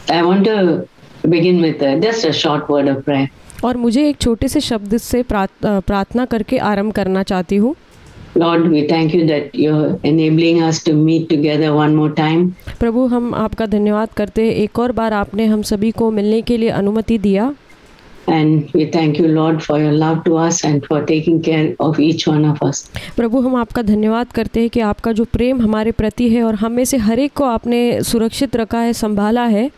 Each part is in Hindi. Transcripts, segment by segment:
I want to begin with just a short word of prayer. और मुझे एक छोटे से शब्द से प्रार्थना करके आरंभ करना चाहती हूँ। Lord, we thank you that you're enabling us to meet together one more time. प्रभु, हम आपका धन्यवाद करते हैं, एक और बार आपने हम सभी को मिलने के लिए अनुमति दिया। And we thank you, Lord, for your love to us and for taking care of each one of us. प्रभु, हम आपका धन्यवाद करते हैं कि आपका जो प्रेम हमारे प्रति है और हम में से हर एक को आपने सुरक्षित रखा है, संभाला है।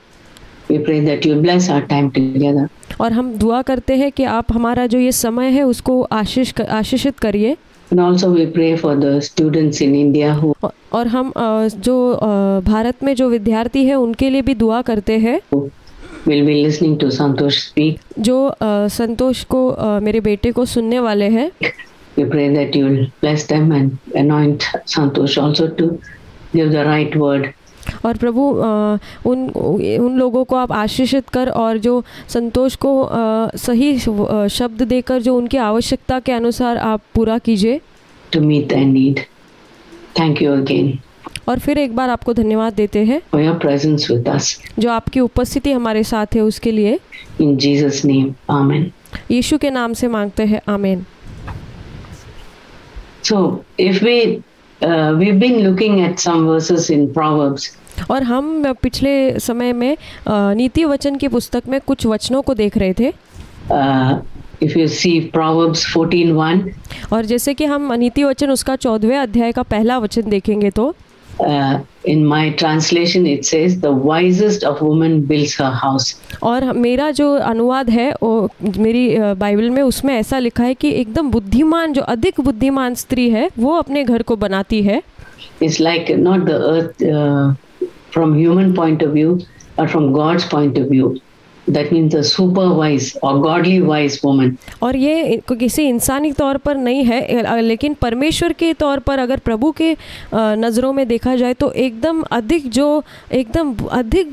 We pray that you bless our time together. और हम दुआ करते हैं कि आप हमारा जो ये समय है उसको आशीषित करिए। And also we pray for the students in India who और हम जो भारत में जो विद्यार्थी है उनके लिए भी दुआ करते हैं। will be listening to Santosh speak. जो संतोष को मेरे बेटे को सुनने वाले हैं। We pray that you will bless them and anoint Santosh also to give the right word. और प्रभु उन लोगों को आप आशीषित कर और जो संतोष को सही शब्द देकर जो उनकी आवश्यकता के अनुसार आप पूरा कीजिए। To meet their need. Thank you again. और फिर एक बार आपको धन्यवाद देते हैं For your presence with us. जो आपकी उपस्थिति हमारे साथ है उसके लिए। In Jesus' name, Amen. यीशु के नाम से मांगते हैं, आमीन। So, if we've been looking at some verses in Proverbs. और हम पिछले समय में नीति वचन की पुस्तक में कुछ वचनों को देख रहे थे। If you see Proverbs 14:1. और जैसे कि हम नीति वचन उसका 14वें अध्याय का पहला वचन देखेंगे तो in my translation it says the wisest of women builds her house. और मेरा जो अनुवाद है वो मेरी बाइबल में उसमें ऐसा लिखा है कि एकदम बुद्धिमान, जो अधिक बुद्धिमान स्त्री है वो अपने घर को बनाती है। It's like not the earth from human point of view but from God's point of view. That means a super wise or godly wise woman. और ये किसी इंसानी तौर पर नहीं है, लेकिन परमेश्वर के तौर पर अगर प्रभु के नज़रों में देखा जाए तो एकदम अधिक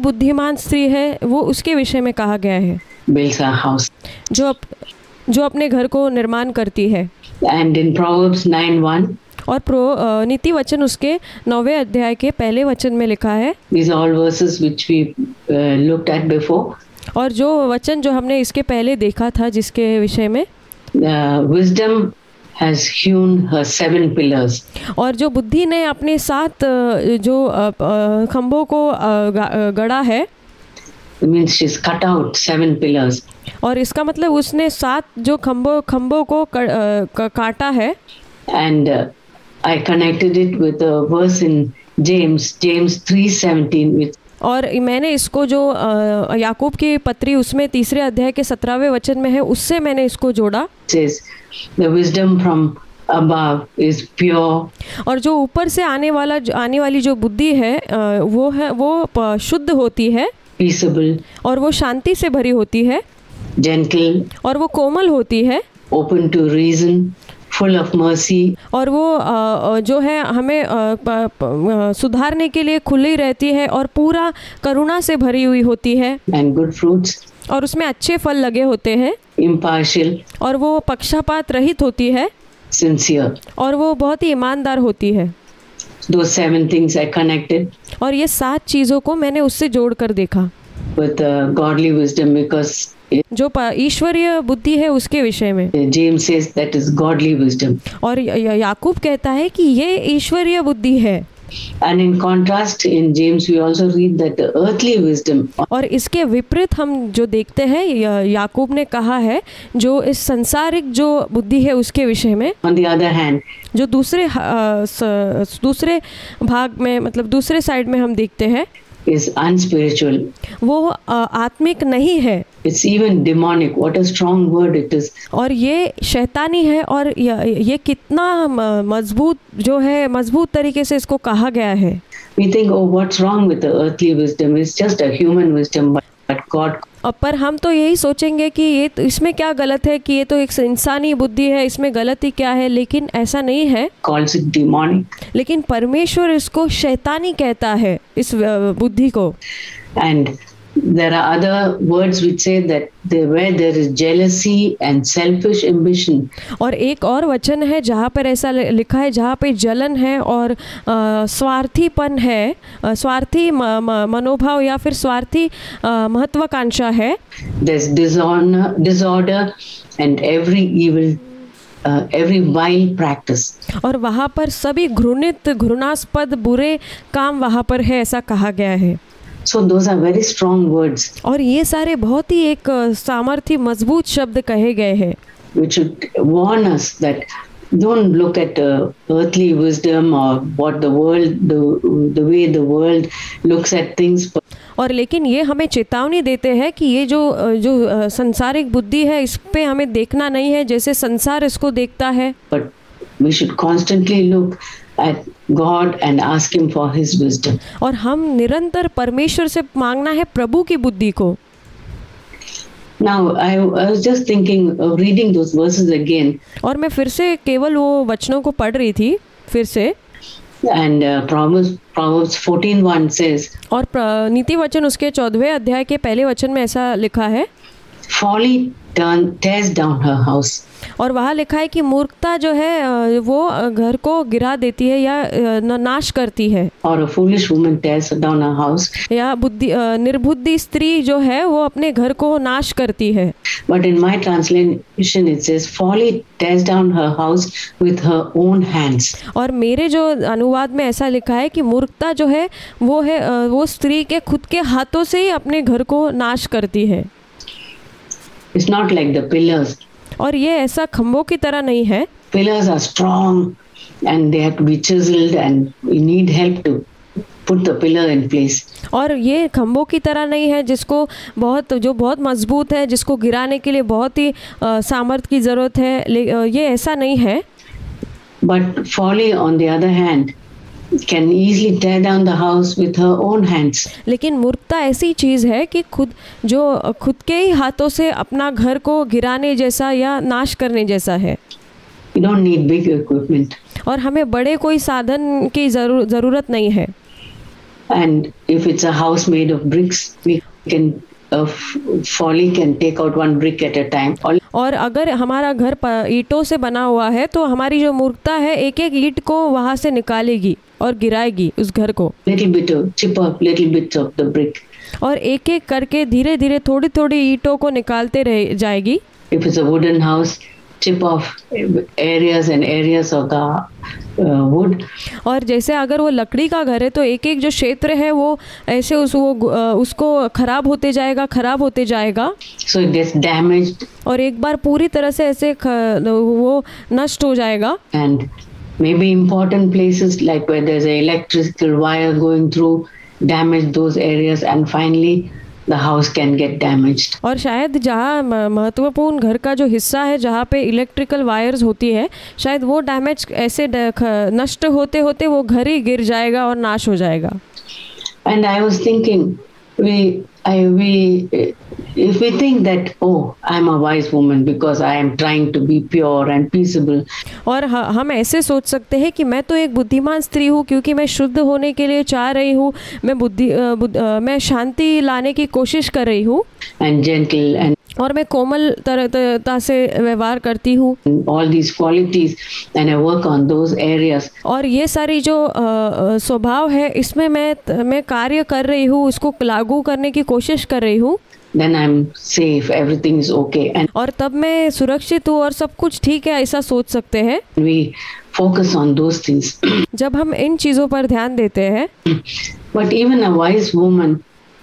बुद्धिमान स्त्री है, वो उसके विषय में कहा गया है। Builds her house. जो अपने घर को निर्माण करती है। And in Proverbs 9:1. और नीति वचन उसके 9वें अध्याय के पहले वचन में लिखा है। These are all verses which we looked at before. और जो वचन जो हमने इसके पहले देखा था जिसके विषय में wisdom has hewn her 7 pillars. और जो बुद्धि ने अपने 7 जो खंभों को गढ़ा है। It means she's cut out 7 pillars. और इसका मतलब उसने 7 जो खंभों को काटा है। And I connected it with a verse in James 3:17 which और मैंने इसको जो याकूब की पत्री उसमें 3रे अध्याय के 17वें वचन में है उससे मैंने इसको जोड़ा। says the wisdom from above is pure. और जो ऊपर से आने वाली जो बुद्धि है वो शुद्ध होती है, peaceable, और वो शांति से भरी होती है, gentle, और वो कोमल होती है, open to reason, full of mercy, और वो जो है हमें सुधारने के लिए खुली रहती है और पूरा करुणा से भरी हुई होती है, and good fruits, और उसमें अच्छे फल लगे होते हैं, impartial, और वो पक्षपात रहित होती है, sincere. और वो बहुत ही ईमानदार होती है। Those 7 things I connected. और ये 7 चीज़ों को मैंने उससे जोड़कर देखा with godly wisdom because जो ईश्वरीय बुद्धि है उसके विषय में। James says that is godly wisdom. और याकूब कहता है कि ये ईश्वरीय बुद्धि है। And in contrast in James we also read that the earthly wisdom. और इसके विपरीत हम जो देखते हैं याकूब ने कहा है जो इस संसारिक जो बुद्धि है उसके विषय में। On the other hand, जो दूसरे भाग में मतलब दूसरे साइड में हम देखते हैं is unspiritual. वो आत्मिक नहीं है। It's even demonic. What a strong word it is. और ये शैतानी है, और ये कितना मजबूत तरीके से इसको कहा गया है। We think, oh, what's wrong with the earthly wisdom? It's just a human wisdom, but God. पर हम तो यही सोचेंगे कि ये तो इसमें क्या गलत है, कि ये तो एक इंसानी बुद्धि है, इसमें गलती क्या है, लेकिन ऐसा नहीं है। Calls it demonic. लेकिन परमेश्वर इसको शैतानी कहता है, इस बुद्धि को। And there are other words which say that where there is jealousy and selfish ambition. और एक और वचन है जहाँ पर ऐसा लिखा है, जहाँ पे जलन है और स्वार्थीपन है, स्वार्थी मनोभाव या फिर स्वार्थी महत्वाकांक्षा है. There's disorder and every evil, every vile practice. और वहाँ पर सभी घृणित घृणास्पद बुरे काम वहाँ पर है, ऐसा कहा गया है. So those are very strong words. और ये सारे बहुत ही एक सामर्थी मजबूत शब्द कहे गए हैं. Which should warn us that don't look at earthly wisdom or what the world, the way the world looks at things. और लेकिन ये हमें चेतावनी देते हैं कि ये जो संसारिक बुद्धि है, इस पे हमें देखना नहीं है जैसे संसार इसको देखता है. But we should constantly look at God and ask Him for His wisdom. और हम निरंतर परमेश्वर से मांगना है प्रभु की बुद्धि को. Now I was just thinking of reading those verses again. और मैं फिर से केवल वो वचनों को पढ़ रही थी फिर से. And Proverbs 14:1 says. और नीति वचन उसके 14वें अध्याय के पहले वचन में ऐसा लिखा है. Folly tears down her house. और वहाँ लिखा है कि मूर्खता जो है वो घर को गिरा देती है या नाश करती है. Or a foolish woman tears down her house. या निर्बुद्धि स्त्री जो है वो अपने घर को नाश करती है. But in my translation it says folly tears down her house with her own hands. और मेरे जो अनुवाद में ऐसा लिखा है कि मूर्खता जो है वो स्त्री के खुद के हाथों से ही अपने घर को नाश करती है. It's not like the pillars. और ये ऐसा खंभों की तरह नहीं है. Pillars are strong and they have to be chiseled and we need help to put the pillar in place. और ये खंभों की तरह नहीं है जिसको बहुत मजबूत है, जिसको गिराने के लिए बहुत ही सामर्थ्य की ज़रूरत है. ये ऐसा नहीं है. But folly on the other hand can easily tear down the house with her own hands. लेकिन मूर्खता ऐसी चीज़ है कि खुद के ही हाथों से अपना घर को गिराने जैसा या नाश करने जैसा है. You don't need big equipment. और हमें बड़े कोई साधन की ज़रूरत नहीं है. And if it's a house made of bricks, we can folly can take out one brick at a time. और अगर हमारा घर ईंटों से बना हुआ है तो हमारी जो मूर्खता है एक एक ईंट को वहाँ से निकालेगी और गिराएगी उस घर को. Little bit of chip up little bits of the brick. और एक एक करके धीरे धीरे थोड़ी थोड़ी ईंटों को निकालते रह जाएगी. If it's a wooden house, chip off areas and areas of the wood. और जैसे अगर वो लकड़ी का घर है तो एक एक जो क्षेत्र है वो ऐसे उसको खराब होते जाएगा. So it gets damaged. और एक बार पूरी तरह से ऐसे वो नष्ट हो जाएगा. And maybe important places like where there's an electrical wire going through damage those areas and finally the house can get damaged. और शायद जहाँ महत्वपूर्ण घर का जो हिस्सा है जहाँ पे इलेक्ट्रिकल वायर्स होती है शायद वो डैमेज ऐसे नष्ट होते होते वो घर ही गिर जाएगा और नाश हो जाएगा. And I was thinking if we think that I'm a wise woman because I am trying to be pure and peaceable. और हम ऐसे सोच सकते हैं कि मैं तो एक बुद्धिमान स्त्री हूँ क्योंकि मैं शुद्ध होने के लिए चाह रही हूँ, मैं शांति लाने की कोशिश कर रही हूँ. And gentle and और मैं कोमल तरह से व्यवहार करती हूँ. All these qualities and I work on those areas. और ये सारी जो स्वभाव है इसमें मैं कार्य कर रही हूँ, उसको लागू करने की कोशिश कर रही हूँ. Then I'm safe, everything is okay. And और तब मैं सुरक्षित हूँ और सब कुछ ठीक है ऐसा सोच सकते हैं. We focus on those things. जब हम इन चीज़ों पर ध्यान देते हैं. But even a wise woman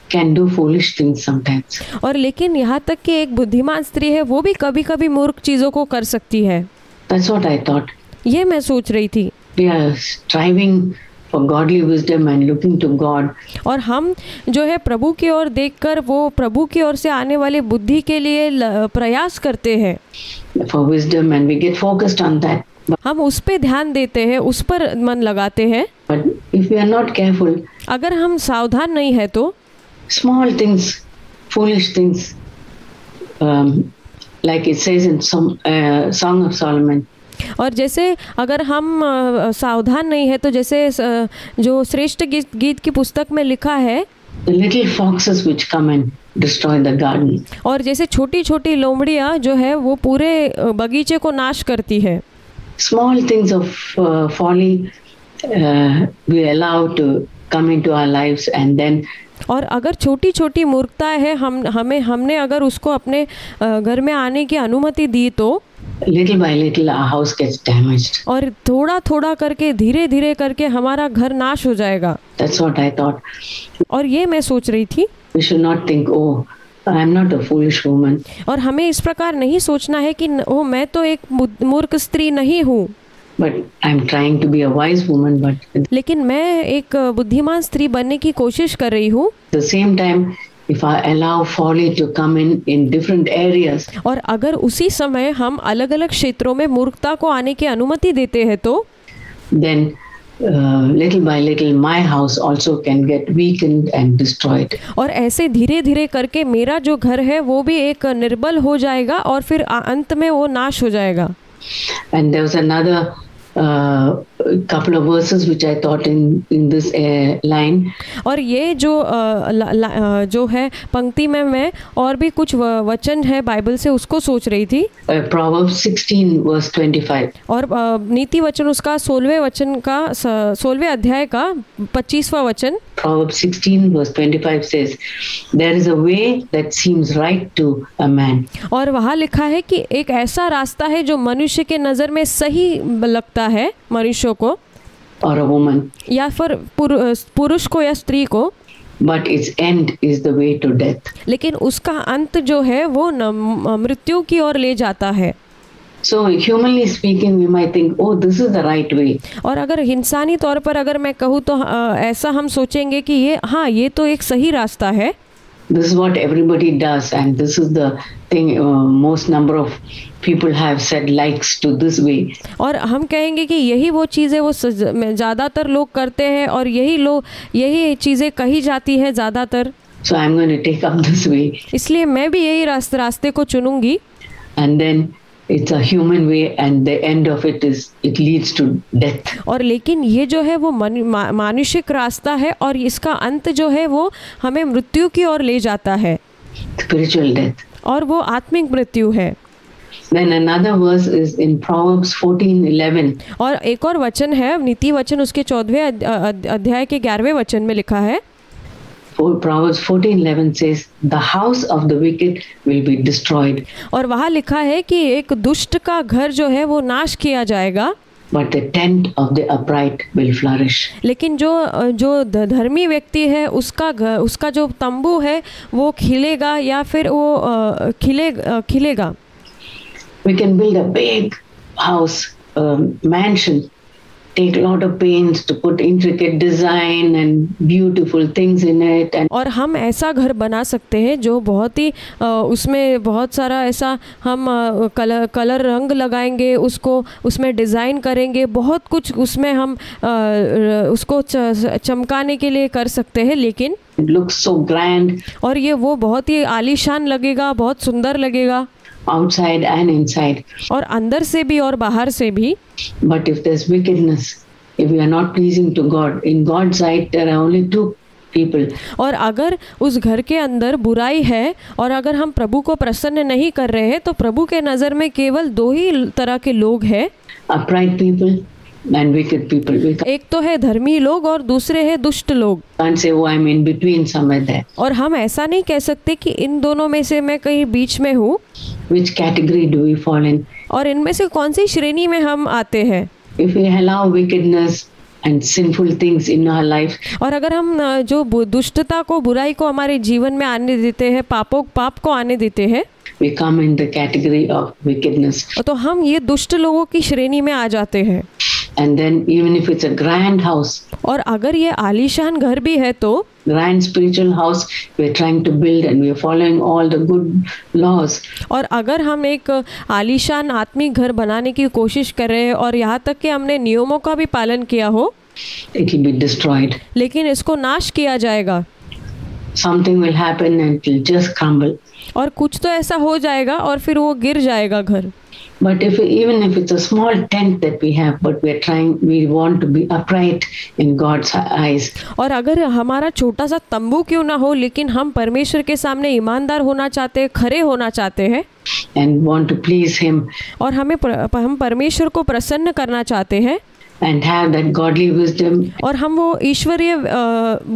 can do foolish things sometimes. और लेकिन यहाँ तक कि एक बुद्धिमान स्त्री है वो भी कभी कभी मूर्ख चीज़ों को कर सकती है. That's what I thought. ये मैं सोच रही थी. We are striving for godly wisdom and looking to God. और हम जो है प्रभु की ओर देखकर वो प्रभु की ओर से आने वाली बुद्धि के लिए प्रयास करते हैं. For wisdom and we get focused on that. हम उस पे ध्यान देते हैं, उस पर मन लगाते हैं. But if we are not careful, अगर हम सावधान नहीं है तो small things, foolish things, like it says in Song of Solomon. और जैसे अगर हम सावधान नहीं है तो जैसे जो श्रेष्ठ गीत की पुस्तक में लिखा है The little foxes which come and destroy the garden. और जैसे छोटी छोटी लोमड़ियाँ जो है वो पूरे बगीचे को नाश करती है. Small things of folly we allow to come into our lives, and then और अगर छोटी छोटी मूर्खताएं है हमने अगर उसको अपने घर में आने की अनुमति दी तो little by little our house gets damaged. और थोड़ा थोड़ा करके धीरे धीरे करके हमारा घर नाश हो जाएगा. That's what I thought. और ये मैं सोच रही थी. We should not think, oh, I am not a foolish woman. और हमें इस प्रकार नहीं सोचना है कि ओ मैं तो एक मूर्ख स्त्री नहीं हूँ. But I'm trying to be a wise woman. But लेकिन मैं एक बुद्धिमान स्त्री बनने की कोशिश कर रही हूँ. At the same time, if I allow folly to come in different areas, और अगर उसी समय हम अलग अलग क्षेत्रों में मूर्खता को आने की अनुमति देते हैं तो then little by little my house also can get weakened and destroyed. और ऐसे धीरे धीरे करके मेरा जो घर है वो भी एक निर्बल हो जाएगा और फिर अंत में वो नाश हो जाएगा. And there was another couple of verses which I thought in this line. और ये जो है पंक्ति में मैं और भी कुछ वचन है बाइबल से उसको सोच रही थी. Proverbs 16 verse 25. और नीति वचन उसका 16वें अध्याय का 25वां वचन. Proverbs 16 verse 25 says, there is a way that seems right to a man. और वहाँ लिखा है कि एक ऐसा रास्ता है जो मनुष्य के नज़र में सही लगता है मनुष्यों को or a woman, या फिर पुरुष को या स्त्री को, but its end is the way to death. लेकिन उसका अंत जो है वो मृत्यु की ओर ले जाता है. So humanly speaking, we might think, oh, this is the right way. और अगर इंसानी तौर पर अगर मैं कहूँ तो ऐसा हम सोचेंगे कि ये तो एक सही रास्ता है. This is what everybody does, and this is the thing most number of people have said likes to this way. और हम कहेंगे कि यही वो चीज़ें वो ज़्यादातर लोग करते हैं और यही चीज़ें कही जाती है ज़्यादातर. So I'm going to take up this way. इसलिए मैं भी यही रास्ते को चुनूंगी. And then it's a human way, and the end of it leads to death. और लेकिन ये जो है वो मानुषिक रास्ता है और इसका अंत जो है वो हमें मृत्यु की ओर ले जाता है. Spiritual death. और वो आत्मिक मृत्यु है. Then another verse is in Proverbs 14:11. और एक और वचन है नीति वचन उसके 14वें अध्याय के 11वें वचन में लिखा है. Proverbs 14:11 says, the house of the wicked will be destroyed. और वहाँ लिखा है कि एक दुष्ट का घर जो है वो नाश किया जाएगा. But the tent of the upright will flourish. लेकिन जो धर्मी व्यक्ति है उसका जो तंबू है वो खिलेगा या फिर वो खिलेगा. We can build a big house, mansion, take a lot of pains to put intricate design and beautiful things in it. And और हम ऐसा घर बना सकते हैं जो बहुत ही उसमें बहुत सारा ऐसा हम कलर रंग लगाएंगे, उसमें डिज़ाइन करेंगे, बहुत कुछ उसमें हम उसको चमकाने के लिए कर सकते हैं. लेकिन it looks so grand. और वो बहुत ही आलीशान लगेगा, बहुत सुंदर लगेगा. Outside and inside. और अंदर से भी और बाहर से भी. But if there's wickedness, if we are not pleasing to God, in God's sight there are only two people. और अगर उस घर के अंदर बुराई है और अगर हम प्रभु को प्रसन्न नहीं कर रहे हैं तो प्रभु के नज़र में केवल 2 ही तरह के लोग हैं. Upright people and wicked people. एक तो है धर्मी लोग और दूसरे है दुष्ट लोग. Can't say, oh, I'm in between somewhere there. और हम ऐसा नहीं कह सकते कि इन दोनों में से मैं कहीं बीच में हूँ. Which category do we fall in? और इनमें से कौन सी श्रेणी में हम आते हैं? If we allow wickedness and sinful things in our life, और अगर हम जो दुष्टता को बुराई को हमारे जीवन में आने देते हैं, पाप को आने देते हैं, we come in the category of wickedness. तो हम ये दुष्ट लोगों की श्रेणी में आ जाते हैं. And then even if it's a grand house, और अगर ये आलीशान घर भी है तो grand spiritual house we're trying to build and we're following all the good laws. और अगर हम एक आलीशान आत्मिक घर बनाने की कोशिश कर रहे हैं और यहाँ तक कि हमने नियमों का भी पालन किया हो, it will be destroyed. लेकिन इसको नाश किया जाएगा. Something will happen and it will just crumble. और कुछ तो ऐसा हो जाएगा और फिर वो गिर जाएगा घर. But even if it's a small tent that we have, but we want to be upright in God's eyes. और अगर हमारा छोटा सा तंबू क्यों ना हो, लेकिन हम परमेश्वर के सामने ईमानदार होना चाहते हैं, खरे होना चाहते हैं, and want to please Him. और हम परमेश्वर को प्रसन्न करना चाहते हैं, and have that godly wisdom. और हम वो ईश्वरीय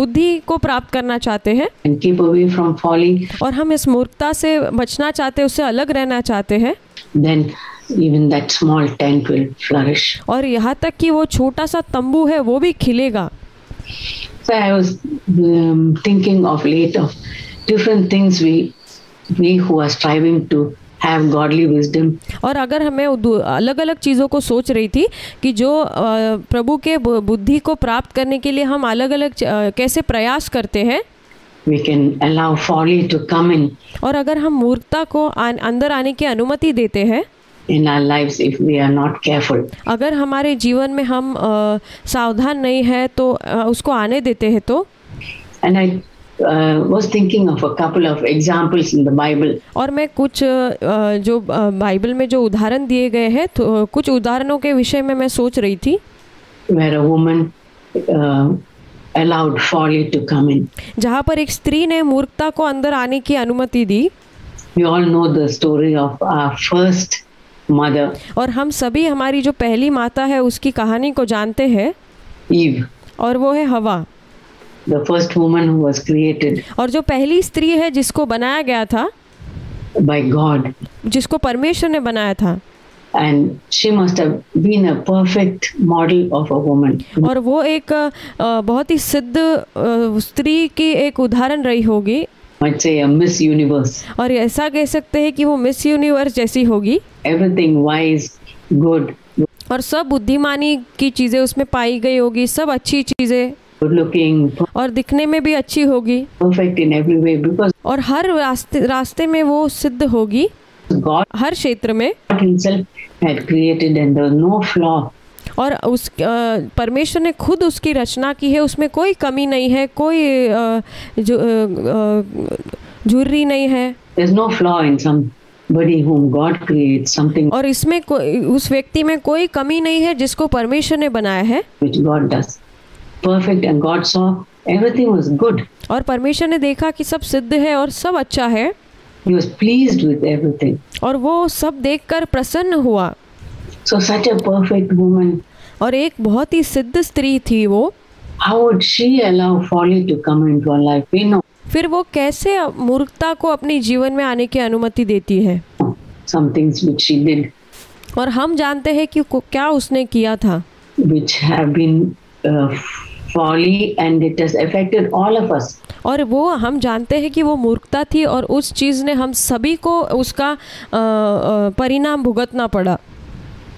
बुद्धि को प्राप्त करना चाहते हैं, and keep away from folly. और हम इस मूर्खता से बचना चाहते हैं, उससे अलग रहना चाहते हैं. then even that small tent will flourish. और यहाँ तक कि वो छोटा सा तंबू है वो भी खिलेगा. So I was thinking of late of different things we who are striving to have godly wisdom. और अगर हमें अलग अलग चीज़ों को सोच रही थी कि जो प्रभु के बुद्धि को प्राप्त करने के लिए हम अलग अलग कैसे प्रयास करते हैं. We can allow folly to come in. और अगर हम मूर्खता को अंदर आने की अनुमति देते हैं in our lives if we are not careful. अगर हमारे जीवन में हम सावधान नहीं है तो उसको आने देते हैं तो. And I was thinking of a couple of examples in the Bible. और मैं कुछ जो बाइबल में जो उदाहरण दिए गए हैं तो कुछ उदाहरणों के विषय में मैं सोच रही थी. Where a woman allowed folly to come in. जहाँ पर एक स्त्री ने मूर्खता को अंदर आने की अनुमति दी. We all know the story of our first mother. और हम सभी हमारी जो पहली माता है उसकी कहानी को जानते हैं. Eve. और वो है हवा. The first woman who was created. और जो पहली स्त्री है जिसको बनाया गया था by God. जिसको परमेश्वर ने बनाया था. And she must have been a perfect model of a woman. और वो एक बहुत ही सिद्ध स्त्री की एक उदाहरण रही होगी. Might say a Miss Universe. और ऐसा कह सकते हैं कि वो मिस यूनिवर्स जैसी होगी. Everything wise, good. और सब बुद्धिमानी की चीज़ें उसमें पाई गई होगी, सब अच्छी चीज़ें. Good looking. और दिखने में भी अच्छी होगी. Perfect in every way because. और हर रास्ते में वो सिद्ध होगी. God. हर क्षेत्र में. God Himself had created and there was no flaw. और उस परमेश्वर ने खुद उसकी रचना की है, उसमें कोई कमी नहीं है, कोई झुर्री नहीं है. There's no flaw in somebody whom God creates something. और इसमें उस व्यक्ति में कोई कमी नहीं है जिसको परमेश्वर ने बनाया है. Which God does. Perfect and God saw everything was good. और परमेश्वर ने देखा कि सब सिद्ध है और सब अच्छा है. He was pleased with everything. और वो सब देखकर प्रसन्न हुआ. So such a perfect woman. और एक बहुत ही सिद्ध स्त्री थी वो. How would she allow folly to come into her life? We know. फिर वो कैसे मूर्खता को अपने जीवन में आने की अनुमति देती है. Some things which she did. और हम जानते हैं कि क्या उसने किया था. Which have been folly and it has affected all of us. और वो हम जानते हैं कि वो मूर्खता थी और उस चीज़ ने हम सभी को उसका परिणाम भुगतना पड़ा.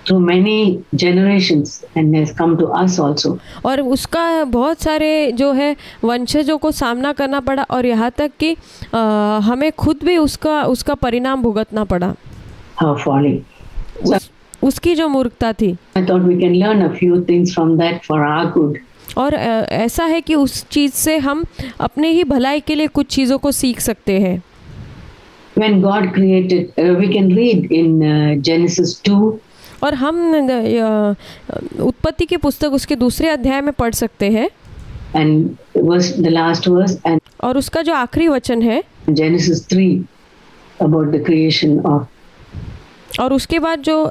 Through many generations and has come to us also. और उसका बहुत सारे जो है वंशजों को सामना करना पड़ा और यहाँ तक कि हमें खुद भी उसका परिणाम भुगतना पड़ा. Her folly. उसकी जो मूर्खता थी. I thought we can learn a few things from that for our good. और ऐसा है कि उस चीज़ से हम अपने ही भलाई के लिए कुछ चीज़ों को सीख सकते हैं. When God created, we can read in Genesis 2. और हम उत्पत्ति की पुस्तक उसके दूसरे अध्याय में पढ़ सकते हैं. And was the last verse and. और उसका जो आखिरी वचन है. Genesis 3 about the creation of. और उसके बाद जो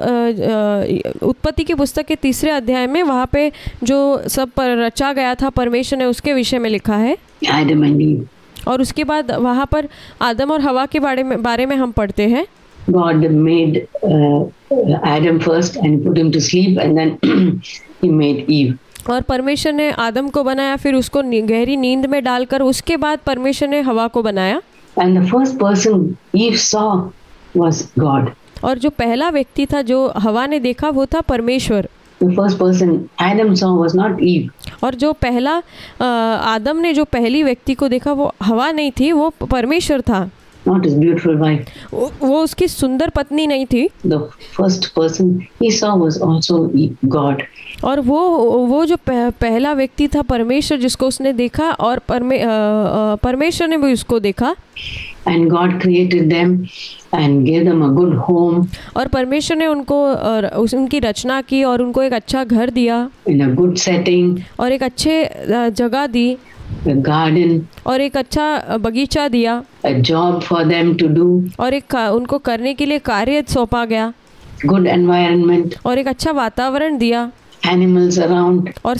उत्पत्ति की पुस्तक के तीसरे अध्याय में वहाँ पे जो सब पर रचा गया था परमेश्वर ने उसके विषय में लिखा है. Adam and Eve. और उसके बाद वहाँ पर आदम और हवा के बारे में हम पढ़ते हैं. God made Adam first and put him to sleep and then he made Eve. और परमेश्वर ने आदम को बनाया, फिर उसको गहरी नींद में डालकर उसके बाद परमेश्वर ने हवा को बनाया. And the first person Eve saw was God. और जो पहला व्यक्ति था जो हवा ने देखा वो था परमेश्वर. The first person Adam saw was not Eve. और जो पहला आदम ने जो पहली व्यक्ति को देखा वो हवा नहीं थी, वो परमेश्वर था. Not his beautiful wife. वो उसकी सुंदर पत्नी नहीं थी. The first person he saw was also God. और वो जो पहला व्यक्ति था परमेश्वर जिसको उसने देखा और परमेश्वर ने भी उसको देखा. And God created them and gave them a good home और परमेश्वर ने उनको उनकी रचना की और उनको एक अच्छा घर दिया, in a good setting, और एक अच्छे जगह दी, a garden, और एक अच्छा बगीचा दिया, a job for them to do, और एक उनको करने के लिए कार्य सौंपा गया, good environment, और एक अच्छा वातावरण दिया, animals around, और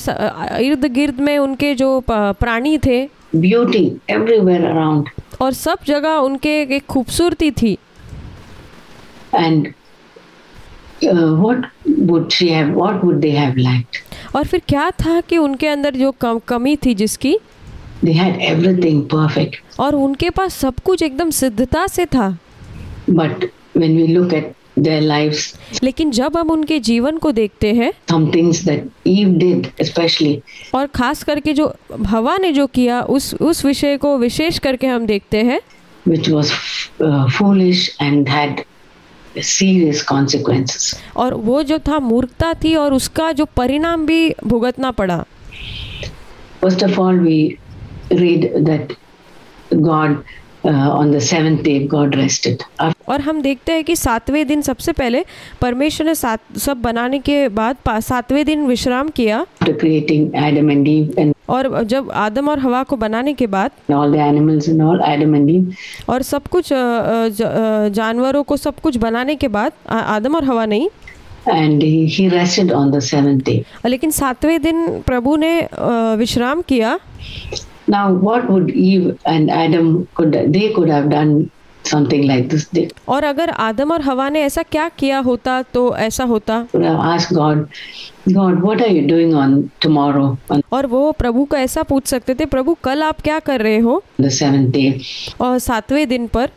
इर्द गिर्द में उनके जो प्राणी थे, beauty everywhere around. और सब जगह उनके एक खूबसूरती थी. And what would they have lacked? और फिर क्या था कि उनके अंदर जो कमी थी जिसकी, They had everything perfect. और उनके पास सब कुछ एकदम सिद्धता से था. But when we look at their lives, लेकिन जब हम उनके जीवन को देखते हैं, some things that Eve did especially, और खास करके जो हवा ने जो किया उस विषय को विशेष करके हम देखते हैं, which was foolish and had serious consequences. और वो जो था मूर्खता थी और उसका जो परिणाम भी भुगतना पड़ा. First of all, we read that God on the seventh day God rested. और हम देखते हैं कि 7वें दिन सबसे पहले परमेश्वर ने सब बनाने के बाद 7वें दिन विश्राम किया. After creating Adam and Eve and और जब आदम और हवा को बनाने के बाद, all the animals and all, Adam and Eve, और सब कुछ जानवरों को सब कुछ बनाने के बाद, आदम और हवा नहीं, and he rested on the seventh day. लेकिन 7वें दिन प्रभु ने विश्राम किया. Now what would Eve and Adam could have done something like this? They और अगर आदम और हवा ने ऐसा क्या किया होता तो ऐसा होता. could have asked God, what are you doing on tomorrow on और वो प्रभु को ऐसा पूछ सकते थे, प्रभु कल आप क्या कर रहे हो the seventh day? और 7वें दिन पर,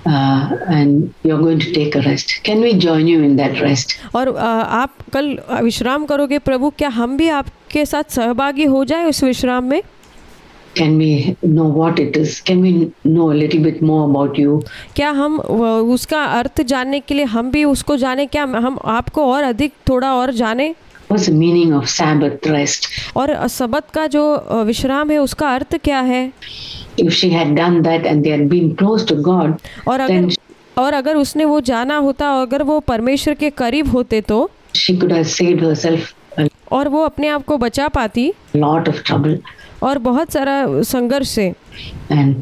and you're going to take a rest. Can we join you in that rest? और आप कल विश्राम करोगे प्रभु, क्या हम भी आपके साथ सहभागी हो जाए उस विश्राम में? Can we know what it is? Can we know a little bit more about you? क्या हम उसका अर्थ जानने के लिए हम भी उसको जाने, क्या हम आपको और अधिक थोड़ा और जाने? What's the meaning of Sabbath rest? और सबत का जो विश्राम है उसका अर्थ क्या है? If she had done that and they had been close to God, और अगर उसने वो जाना होता, अगर वो परमेश्वर के करीब होते तो she could have saved herself a और वो अपने आप को बचा पाती lot of trouble और बहुत सारा संघर्ष से and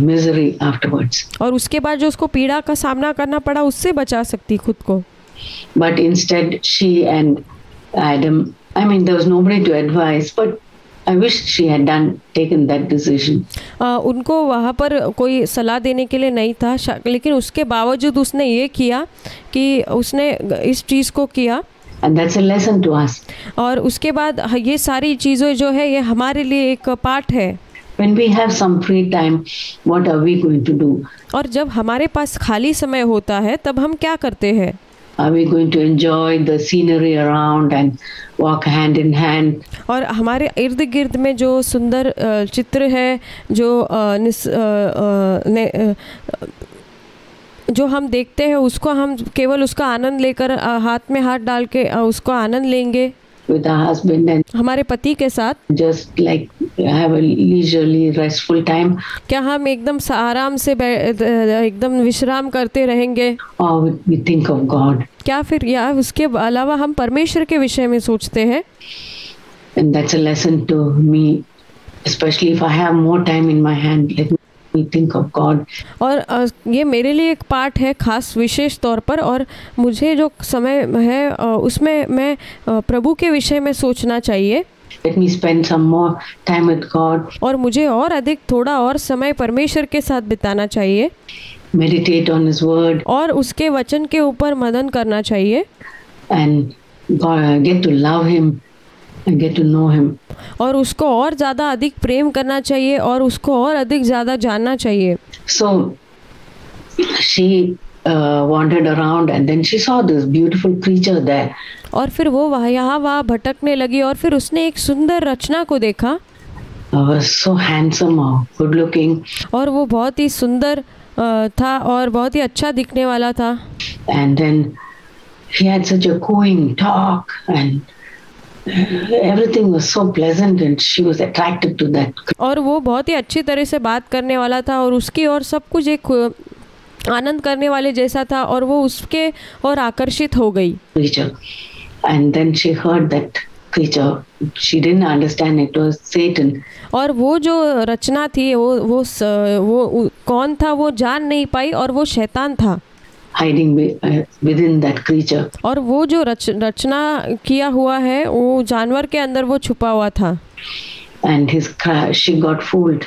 misery afterwards. और उसके बाद जो उसको पीड़ा का सामना करना पड़ा उससे बचा सकती खुद को. But instead she and Adam, I mean there was nobody to advise, but I wish she had taken that decision. उनको वहाँ पर कोई सलाह देने के लिए नहीं था, लेकिन उसके बावजूद उसने ये किया कि उसने इस चीज़ को किया. And that's a lesson to us. और उसके बाद ये सारी चीज़ें जो है ये हमारे लिए एक पाठ है. When we have some free time, what are we going to do? और जब हमारे पास खाली समय होता है तब हम क्या करते हैं? Are we going to enjoy the scenery around and walk hand in hand? और हमारे इर्द गिर्द में जो सुंदर चित्र है, जो हम देखते हैं उसको हम केवल उसका आनंद लेकर हाथ में हाथ डाल के उसको आनंद लेंगे with our husband and हमारे पति के साथ, just like have a leisurely restful time? क्या हम एकदम आराम से एकदम विश्राम करते रहेंगे? Or we think of God? क्या फिर या उसके अलावा हम परमेश्वर के विषय में सोचते हैं? And that's a lesson to me, especially if I have more time in my hand. Let me think of God. और ये मेरे लिए एक पाठ है खास विशेष तौर पर, और मुझे जो समय है उसमें मैं प्रभु के विषय में सोचना चाहिए. Let me spend some more time with God. और मुझे और अधिक थोड़ा और समय परमेश्वर के साथ बिताना चाहिए. Meditate on His word. और उसके वचन के ऊपर मनन करना चाहिए. And get to love Him and get to know Him. और उसको और ज़्यादा अधिक प्रेम करना चाहिए और उसको और अधिक ज़्यादा जानना चाहिए. So she wandered around and then she saw this beautiful creature there. और फिर वो यहाँ वहाँ भटकने लगी और फिर उसने एक सुंदर रचना को देखा. Was so handsome or good looking. और वो बहुत ही सुंदर था और बहुत ही अच्छा दिखने वाला था. And then he had such a cooing talk and Everything was so pleasant and she was attracted to that और वो बहुत ही अच्छी तरह से बात करने वाला था और उसकी और सब कुछ एक आनंद करने वाले जैसा था और वो उसके और आकर्षित हो गई। creature. And then she heard that creature. She didn't understand it was Satan. और वो जो रचना थी वो कौन था वो जान नहीं पाई और वो शैतान था hiding within that creature. और वो जो रचना किया हुआ है वो जानवर के अंदर वो छुपा हुआ था। And she got fooled.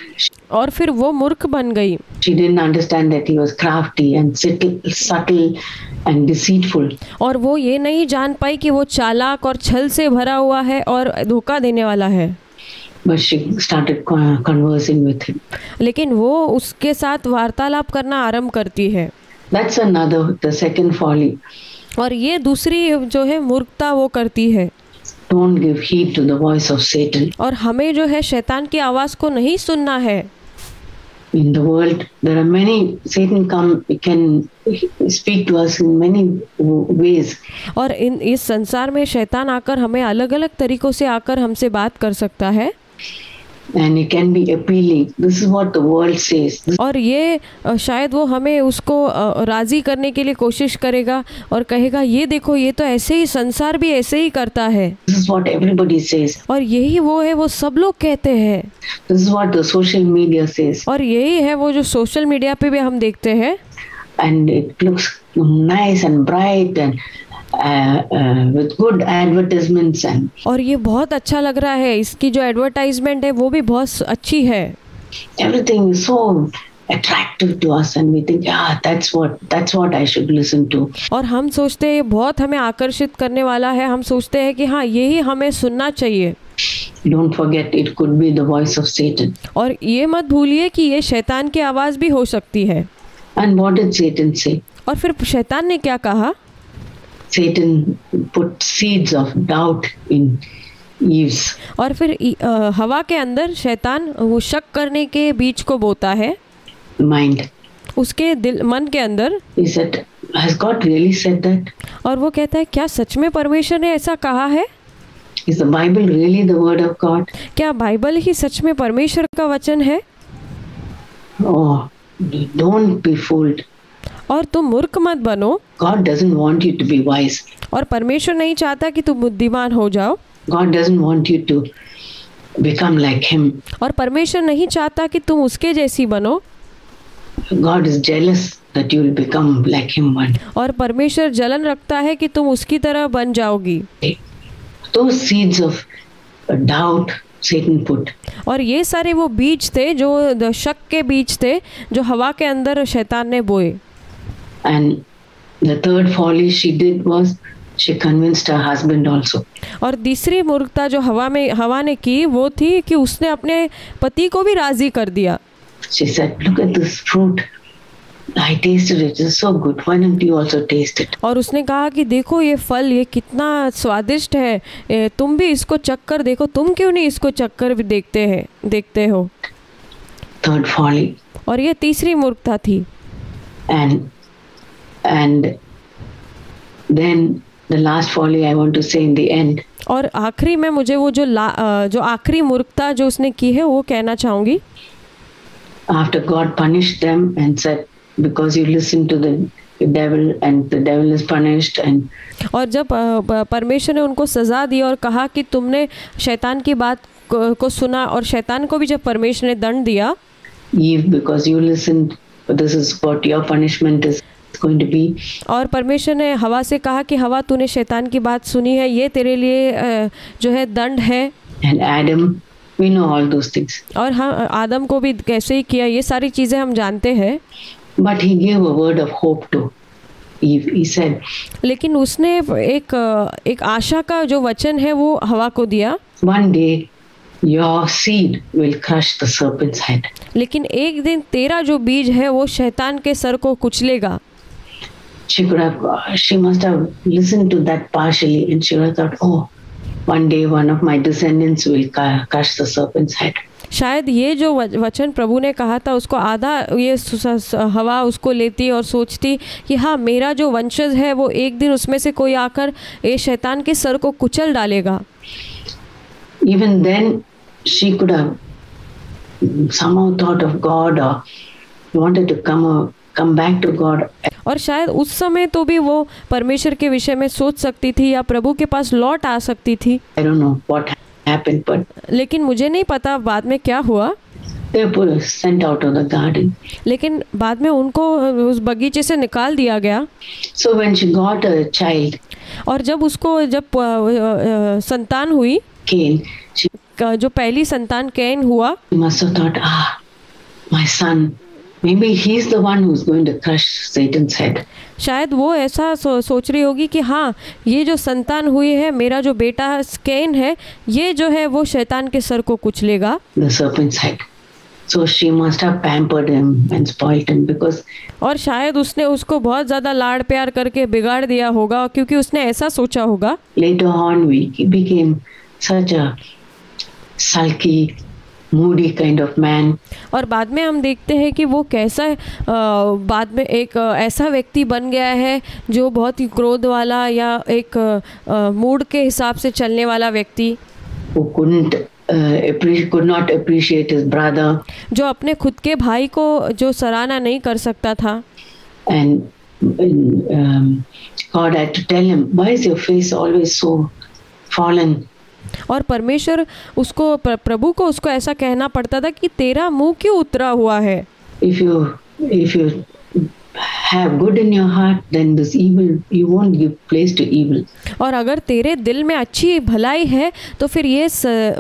और फिर वो मूर्ख बन गई। She didn't understand that he was crafty and subtle and deceitful. और वो ये नहीं जान पाई कि वो चालाक और छल से भरा हुआ है और धोखा देने वाला है। But she started conversing with him. लेकिन वो उसके साथ वार्तालाप करना आरंभ करती है। That's the second folly. और ये दूसरी जो है मूर्खता वो करती है। Don't give heed to the voice of Satan. और हमें जो है शैतान की आवाज़ को नहीं सुनना है। In the world, there are many. Satan can speak to us in many ways. और इस संसार में शैतान आकर हमें अलग अलग तरीकों से आकर हमसे बात कर सकता है। And it can be appealing. This is what the world says. और ये शायद वो हमें उसको राज़ी करने के लिए कोशिश करेगा और कहेगा ये देखो ये तो ऐसे ही संसार भी ऐसे ही करता है। This is what everybody says. और यही वो है वो सब लोग कहते हैं। This is what the social media says. और यही है वो जो सोशल मीडिया पे भी हम देखते हैं। And it looks nice and bright and with good advertisements and. और ये बहुत अच्छा लग रहा है, इसकी जो एडवर्टाइजमेंट है वो भी बहुत अच्छी है। Everything is so attractive to us and we think that's what I should listen to. और हम सोचते हैं बहुत हमें आकर्षित करने वाला है, हम सोचते हैं कि हाँ यही हमें सुनना चाहिए। Don't forget it could be the voice of Satan. और ये मत भूलिए कि ये शैतान की आवाज़ भी हो सकती है। And what did Satan say? और फिर शैतान ने क्या कहा? Satan put seeds of doubt in Eve's. और फिर हवा के अंदर शैतान वो शक करने के बीज को बोता है mind. उसके मन के अंदर। He said, has God really said that? और वो कहता है क्या सच में परमेश्वर ने ऐसा कहा है? Is the Bible really the word of God? क्या बाइबल ही सच में परमेश्वर का वचन है? Oh, don't be fooled. और तुम मूर्ख मत बनो। God doesn't want you to be wise. और परमेश्वर नहीं चाहता कि तुम बुद्धिमान हो जाओ। God doesn't want you to become like him. और परमेश्वर नहीं चाहता कि तुम उसके जैसी बनो। God is jealous that you will become like him one. और परमेश्वर जलन रखता है कि तुम उसकी तरह बन जाओगी। Those seeds of doubt Satan put. और ये सारे वो बीज थे जो शक के बीज थे जो हवा के अंदर शैतान ने बोए। And the third folly she did was she convinced her husband also. और तीसरी मूर्खता जो हवा ने की वो थी कि उसने अपने पति को भी राजी कर दिया। She said, look at this fruit. I tasted it. It's so good. Why don't you also taste it? और उसने कहा कि देखो ये फल ये कितना स्वादिष्ट है, तुम भी इसको चक्कर देखो, तुम क्यों नहीं इसको चक्कर भी देखते हो। Third folly. और ये तीसरी मूर्खता थी। And then the last folly I want to say in the end. और आखिरी में मुझे वो जो आखिरी मूर्खता जो उसने की है वो कहना चाहूँगी। After God punished them and said, because you listened to the devil and the devil is punished and. और जब परमेश्वर ने उनको सज़ा दी और कहा कि तुमने शैतान की बात को सुना और शैतान को भी जब परमेश्वर ने दंड दिया। Eve, because you listened, this is what your punishment is going to be. और परमेश्वर ने हवा से कहा कि हवा तूने शैतान की बात सुनी है, ये तेरे लिए जो है दंड है। And Adam, we know all those things. और हाँ आदम को भी कैसे ही किया ये सारी चीज़ें हम जानते हैं। But he gave a word of hope to Eve. He said. लेकिन उसने एक आशा का जो वचन है वो हवा को दिया। One day your seed will crush the serpent's head. लेकिन एक दिन तेरा जो बीज है वो शैतान के सर को कुचलेगा। She must have listened to that partially and she would have thought, oh, one day one of my descendants will crush the serpent's head. शायद ये जो वचन प्रभु ने कहा था उसको आधा ये हवा उसको लेती और सोचती कि हाँ मेरा जो वंशज है वो एक दिन उसमें से कोई आकर ये शैतान के सर को कुचल डालेगा। even then she could have somehow thought of God or wanted to come back to God. और शायद उस समय तो भी वो परमेश्वर के विषय में सोच सकती थी या प्रभु के पास लौट आ सकती थी। I don't know what happened, but लेकिन मुझे नहीं पता बाद में क्या हुआ। they were sent out of the garden. लेकिन बाद में उनको उस बगीचे से निकाल दिया गया। So when she got a child, और जब संतान हुई, Cain, she जो पहली संतान कैन हुआ, must have thought, my son, maybe he's the one who's going to crush Satan's head. शायद वो ऐसा सोच रही होगी कि हाँ, ये जो संतान हुई है, मेरा जो बेटा कैन है, ये जो है वो शैतान के सर को कुचलेगा। The serpent's head. So she must have pampered him and spoiled him because. और शायद उसने उसको बहुत ज़्यादा लाड़ प्यार करके बिगाड़ दिया होगा, क्योंकि उसने ऐसा सोचा होगा। Later on, he became such a sulky, moody kind of man. और बाद में हम देखते हैं कि वो कैसा बाद में एक ऐसा व्यक्ति बन गया है जो बहुत ही क्रोध वाला या एक मूड के हिसाब से चलने वाला व्यक्ति, Who could not appreciate his brother. जो अपने खुद के भाई को जो सराहना नहीं कर सकता था। And God had to tell him, why is your face always so fallen? और परमेश्वर उसको प्रभु को उसको ऐसा कहना पड़ता था कि तेरा मुंह क्यों उतरा हुआ है। If you have good in your heart, then this evil, you won't give place to evil. और अगर तेरे दिल में अच्छी भलाई है तो फिर ये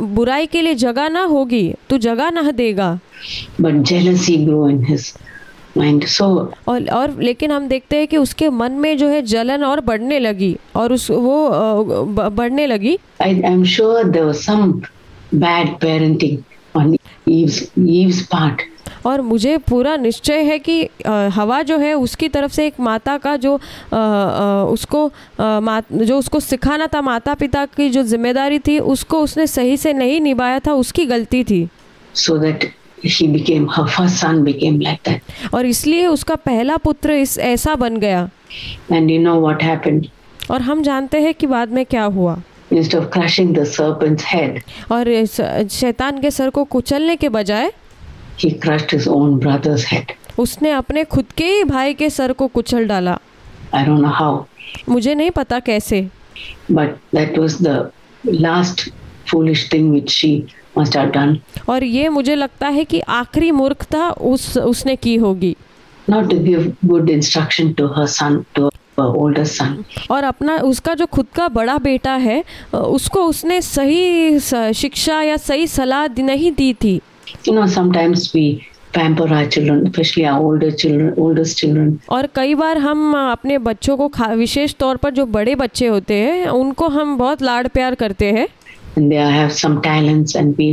बुराई के लिए जगह ना होगी, तू जगह ना देगा। But jealousy grew in his mind. So और लेकिन हम देखते हैं कि उसके मन में जो है जलन और बढ़ने लगी, और वो बढ़ने लगी। I'm sure there was some bad parenting on Eve's part. और मुझे पूरा निश्चय है कि हवा जो है उसकी तरफ से एक माता का जो उसको सिखाना था, माता पिता की जो जिम्मेदारी थी, उसको उसने सही से नहीं निभाया था, उसकी गलती थी। So that her first son became like that. और इसलिए उसका पहला पुत्र ऐसा बन गया। And you know what happened? और हम जानते हैं कि बाद में क्या हुआ। Instead of crushing the serpent's head, और शैतान के सर को कुचलने के बजाय he crushed his own brother's head. उसने अपने खुद के ही भाई के सर को कुचल डाला। I don't know how. मुझे नहीं पता कैसे। But that was the last foolish thing which she must have done. और ये मुझे लगता है कि आखिरी मूर्खता उसने की होगी। Not to give good instruction to her son, to her oldest son. और अपना उसका जो खुद का बड़ा बेटा है, उसको उसने सही शिक्षा या सही सलाह नहीं दी थी। You know, sometimes we pamper our children, especially our oldest children. और कई बार हम अपने बच्चों को विशेष तौर पर जो बड़े बच्चे होते हैं उनको हम बहुत लाड़ प्यार करते हैं। And they have some talents and we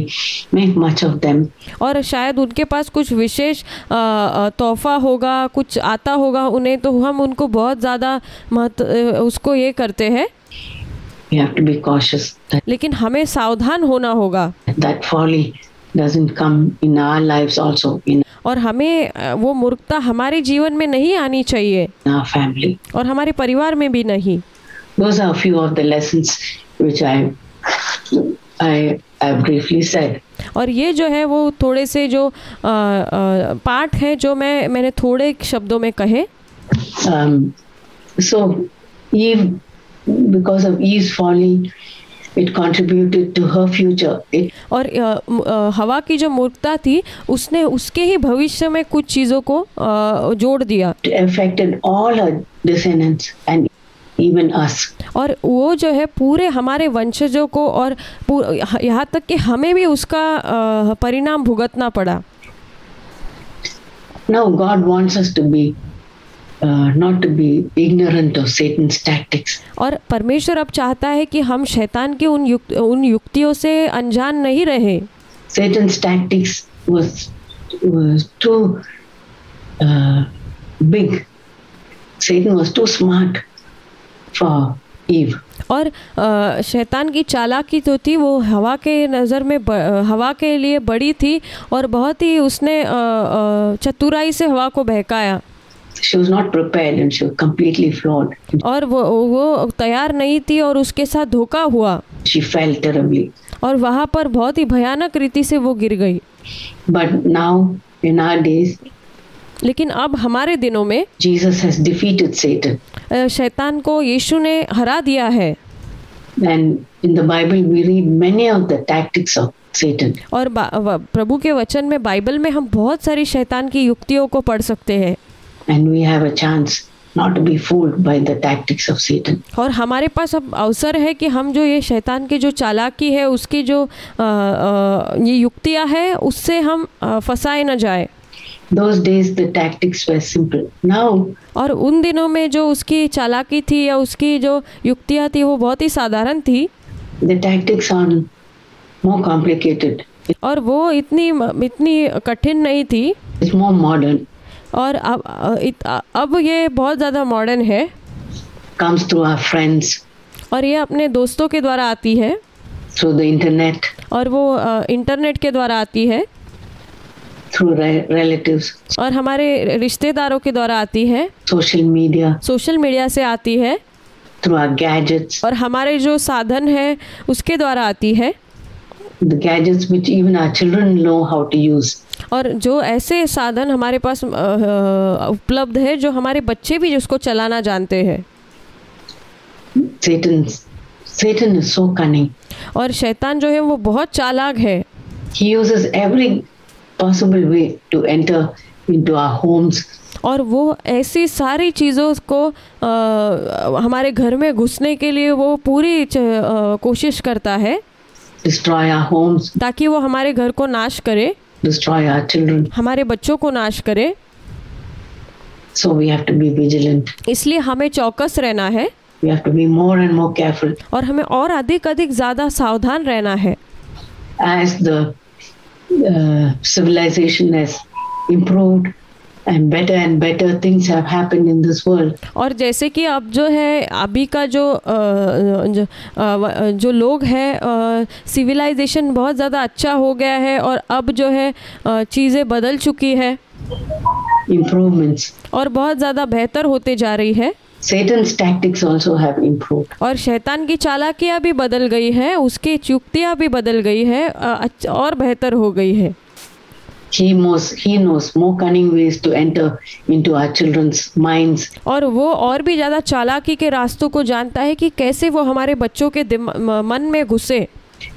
make much of them. और शायद उनके पास कुछ विशेष तोहफा होगा, कुछ आता होगा उन्हें, तो हम उनको बहुत ज़्यादा उसको ये करते हैं। We have to be cautious that लेकिन हमें सावधान होना होगा। That folly doesn't come in our lives also, in और हमें वो मूर्खता हमारे जीवन में नहीं आनी चाहिए, our family. और हमारे परिवार में भी नहीं। Those are a few of the lessons which I briefly said. और ये जो है वो थोड़े से जो पाठ हैं जो मैंने थोड़े शब्दों में कहे। So Eve, because of Eve's folly, it contributed to her future. और हवा की जो मूर्खता थी उसने उसके ही भविष्य में कुछ चीज़ों को जोड़ दिया। It affected all her descendants and even us. और वो जो है पूरे हमारे वंशजों को और यहाँ तक कि हमें भी उसका परिणाम भुगतना पड़ा। Now God wants us to be not to be ignorant of Satan's tactics. और परमेश्वर अब चाहता है कि हम शैतान की उन युक्तियों से अनजान नहीं रहे। Satan's tactics was too big. Satan was too smart for Eve. और शैतान की चालाकी तो थी, वो हवा के नज़र में हवा के लिए बड़ी थी और बहुत ही उसने चतुराई से हवा को बहकाया। She was not prepared and she was completely flawed. और वो तैयार नहीं थी और उसके साथ धोखा हुआ। She fell terribly. और वहाँ पर बहुत ही भयानक रीति से वो गिर गई। But now, in our days, लेकिन अब हमारे दिनों में Jesus has defeated Satan. शैतान को यीशु ने हरा दिया है। And in the Bible, we read many of the tactics of Satan. और प्रभु के वचन में, बाइबल में हम बहुत सारी शैतान की युक्तियों को पढ़ सकते हैं। And we have a chance not to be fooled by the tactics of Satan. और हमारे पास अब अवसर है कि हम जो ये शैतान की जो चालाकी है, उसकी जो ये युक्तियाँ है, उससे हम फंसाए न जाए। Those days the tactics were simple. Now और उन दिनों में जो उसकी चालाकी थी या उसकी जो युक्तियाँ थी वो बहुत ही साधारण थी। the tactics are more complicated. और वो इतनी कठिन नहीं थी। It's more modern. और अब ये बहुत ज़्यादा मॉडर्न है। Comes through our friends, और ये अपने दोस्तों के द्वारा आती है। through the internet, और वो इंटरनेट के द्वारा आती है। through relatives, और हमारे रिश्तेदारों के द्वारा आती है। social media, सोशल मीडिया से आती है। through our gadgets, और हमारे जो साधन है उसके द्वारा आती है। the gadgets which even our children know how to use. और जो ऐसे साधन हमारे पास उपलब्ध है जो हमारे बच्चे भी जिसको चलाना जानते हैं। Satan is so cunning. और शैतान जो है वो बहुत चालाक है। He uses every possible way to enter into our homes. और वो ऐसी सारी चीज़ों को हमारे घर में घुसने के लिए वो पूरी कोशिश करता है। Destroy our homes. ताकि वो हमारे घर को नाश करे। Destroy our children. हमारे बच्चों को नाश करे। So we have to be vigilant. इसलिए हमें चौकस रहना है। We have to be more and more careful. और हमें और अधिक ज़्यादा सावधान रहना है। As the civilization has improved and better things have happened in this world. और जैसे कि अब जो है अभी का जो लोग हैं, सिविलाइजेशन बहुत ज़्यादा अच्छा हो गया है और अब जो है चीज़ें बदल चुकी है। Improvements. और बहुत ज़्यादा बेहतर होते जा रही है। Satan's tactics also have improved. और शैतान की चालाकियाँ भी बदल गई है, उसकी युक्तियाँ भी बदल गई है और बेहतर हो गई है। He knows more cunning ways to enter into our children's minds. और वो और भी ज़्यादा चालाकी के रास्तों को जानता है कि कैसे वो हमारे बच्चों के मन में घुसे।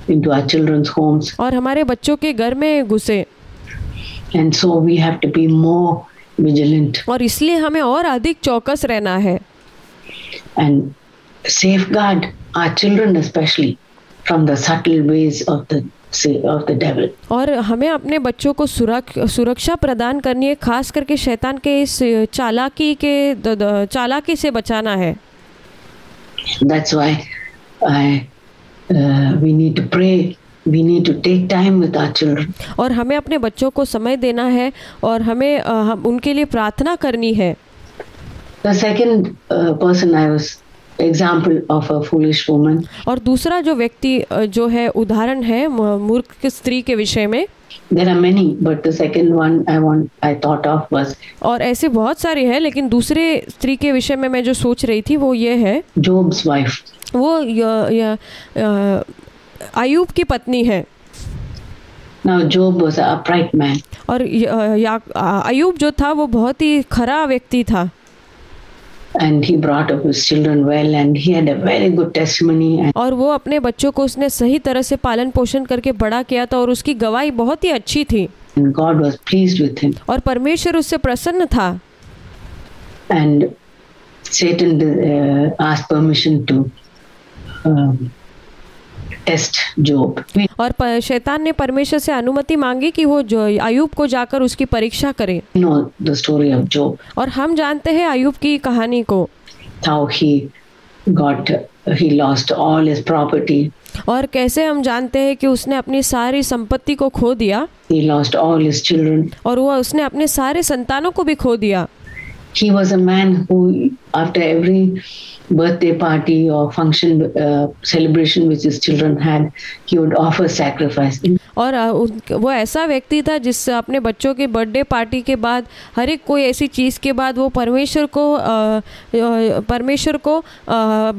Into our children's homes. और हमारे बच्चों के घर में घुसे। And so we have to be more vigilant. और इसलिए हमें और अधिक चौकस रहना है। And safeguard our children especially from the subtle ways of the devil. और हमें अपने बच्चों को सुरक्षा प्रदान करनी है, खास करके शैतान के इस चालाकी से बचाना है। That's why we need to pray. We need to take time with our children. और हमें अपने बच्चों को समय देना है और हमें उनके लिए प्रार्थना करनी है। The second person I was example of a foolish woman. और दूसरा जो व्यक्ति जो है उदाहरण है मूर्ख स्त्री के विषय में। There are many, but the second one I thought of was. और ऐसे बहुत सारे हैं, लेकिन दूसरे स्त्री के विषय में मैं जो सोच रही थी वो ये है Job's wife. वो अय्यूब की पत्नी है। Now Job was an upright man. और अय्यूब जो था वो बहुत ही खरा व्यक्ति था। And he brought up his children well, and he had a very good testimony. और वो अपने बच्चों को उसने सही तरह से पालन पोषण करके बड़ा किया था और उसकी गवाही बहुत ही अच्छी थी। And God was pleased with him. और परमेश्वर उससे प्रसन्न था। And Satan asked permission to test Job. और शैतान ने परमेश्वर से अनुमति मांगी कि वो जो अय्यूब को जाकर उसकी परीक्षा करे। You know the story of Job. और हम जानते हैं अय्यूब की कहानी को। How he lost all his property. और कैसे हम जानते हैं कि उसने अपनी सारी संपत्ति को खो दिया। He lost all his children. और वो उसने अपने सारे संतानों को भी खो दिया। He was a man who, after every birthday party or function celebration which his children had, he would offer sacrifice. और वो ऐसा व्यक्ति था जिससे अपने बच्चों की बर्थडे पार्टी के बाद हर एक कोई ऐसी चीज़ के बाद वो परमेश्वर को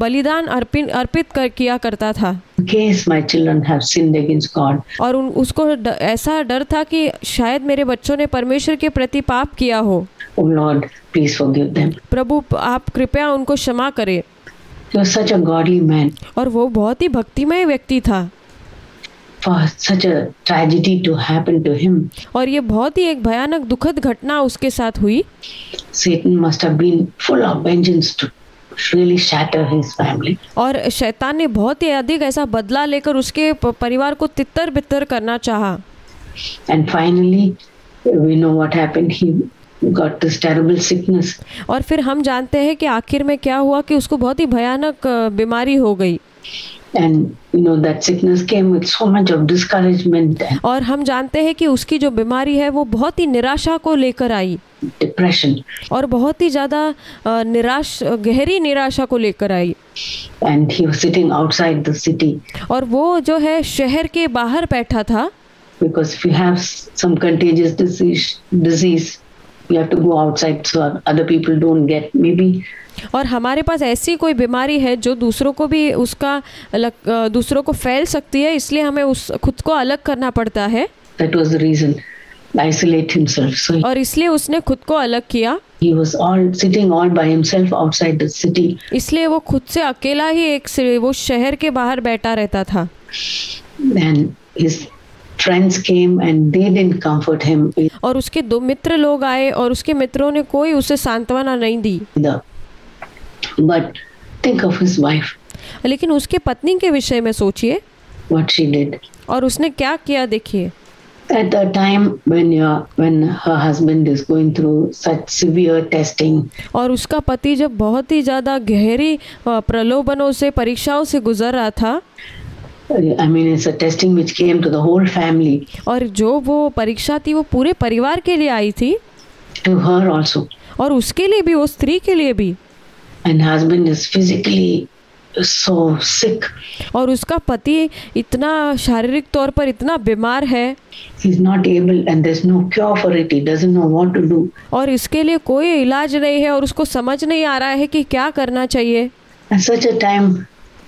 बलिदान अर्पित किया करता था। case my children have sinned against God. और उसको ऐसा डर था कि शायद मेरे बच्चों ने परमेश्वर के प्रति पाप किया हो। Oh Lord, please forgive them. प्रभु आप कृपया उनको क्षमा करें। He was such a godly man. और वो बहुत ही भक्तिमय व्यक्ति था। For such a tragedy to happen to him, और ये बहुत ही एक भयानक दुखद घटना उसके साथ हुई। Satan must have been full of vengeance to really shatter his family. और शैतान ने बहुत ही अधिक ऐसा बदला लेकर उसके परिवार को तितर बितर करना चाहा। And finally, we know what happened. He got this terrible sickness. और फिर हम जानते हैं कि आखिर में क्या हुआ कि उसको बहुत ही भयानक बीमारी हो गई। And you know that sickness came with so much of discouragement and और हम जानते हैं कि उसकी जो बीमारी है वो बहुत ही निराशा को लेकर आई। depression. और बहुत ही ज़्यादा गहरी निराशा को लेकर आई। And he was sitting outside the city. और वो जो है शहर के बाहर बैठा था। Because if you have some contagious disease, you have to go outside so other people don't get maybe. और हमारे पास ऐसी कोई बीमारी है जो दूसरों को भी दूसरों को फैल सकती है, इसलिए हमें खुद को अलग करना पड़ता है। That was the reason. Isolate himself. So और इसलिए उसने खुद को अलग किया। he was sitting all by himself outside the city. इसलिए वो खुद से अकेला ही वो शहर के बाहर बैठा रहता था। And his friends came and they didn't comfort him. और उसके 2 मित्र लोग आए और उसके मित्रों ने कोई उसे सांत्वना नहीं दी। But think of his wife. लेकिन उसके पत्नी के विषय में सोचिए। What she did. और उसने क्या किया देखिए। At the time when her husband is going through such severe testing. और उसका पति जब बहुत ही ज़्यादा गहरी प्रलोभनों से परीक्षाओं से गुजर रहा था। I mean, it's a testing which came to the whole family. और जो वो परीक्षा थी वो पूरे परिवार के लिए आई थी। To her also. और उसके लिए भी, वो स्त्री के लिए भी। And husband is physically so sick. और उसका पति इतना शारीरिक तौर पर इतना बीमार है। He's not able and there's no cure for it. He doesn't know what to do. और इसके लिए कोई इलाज नहीं है और उसको समझ नहीं आ रहा है कि क्या करना चाहिए। At such a time,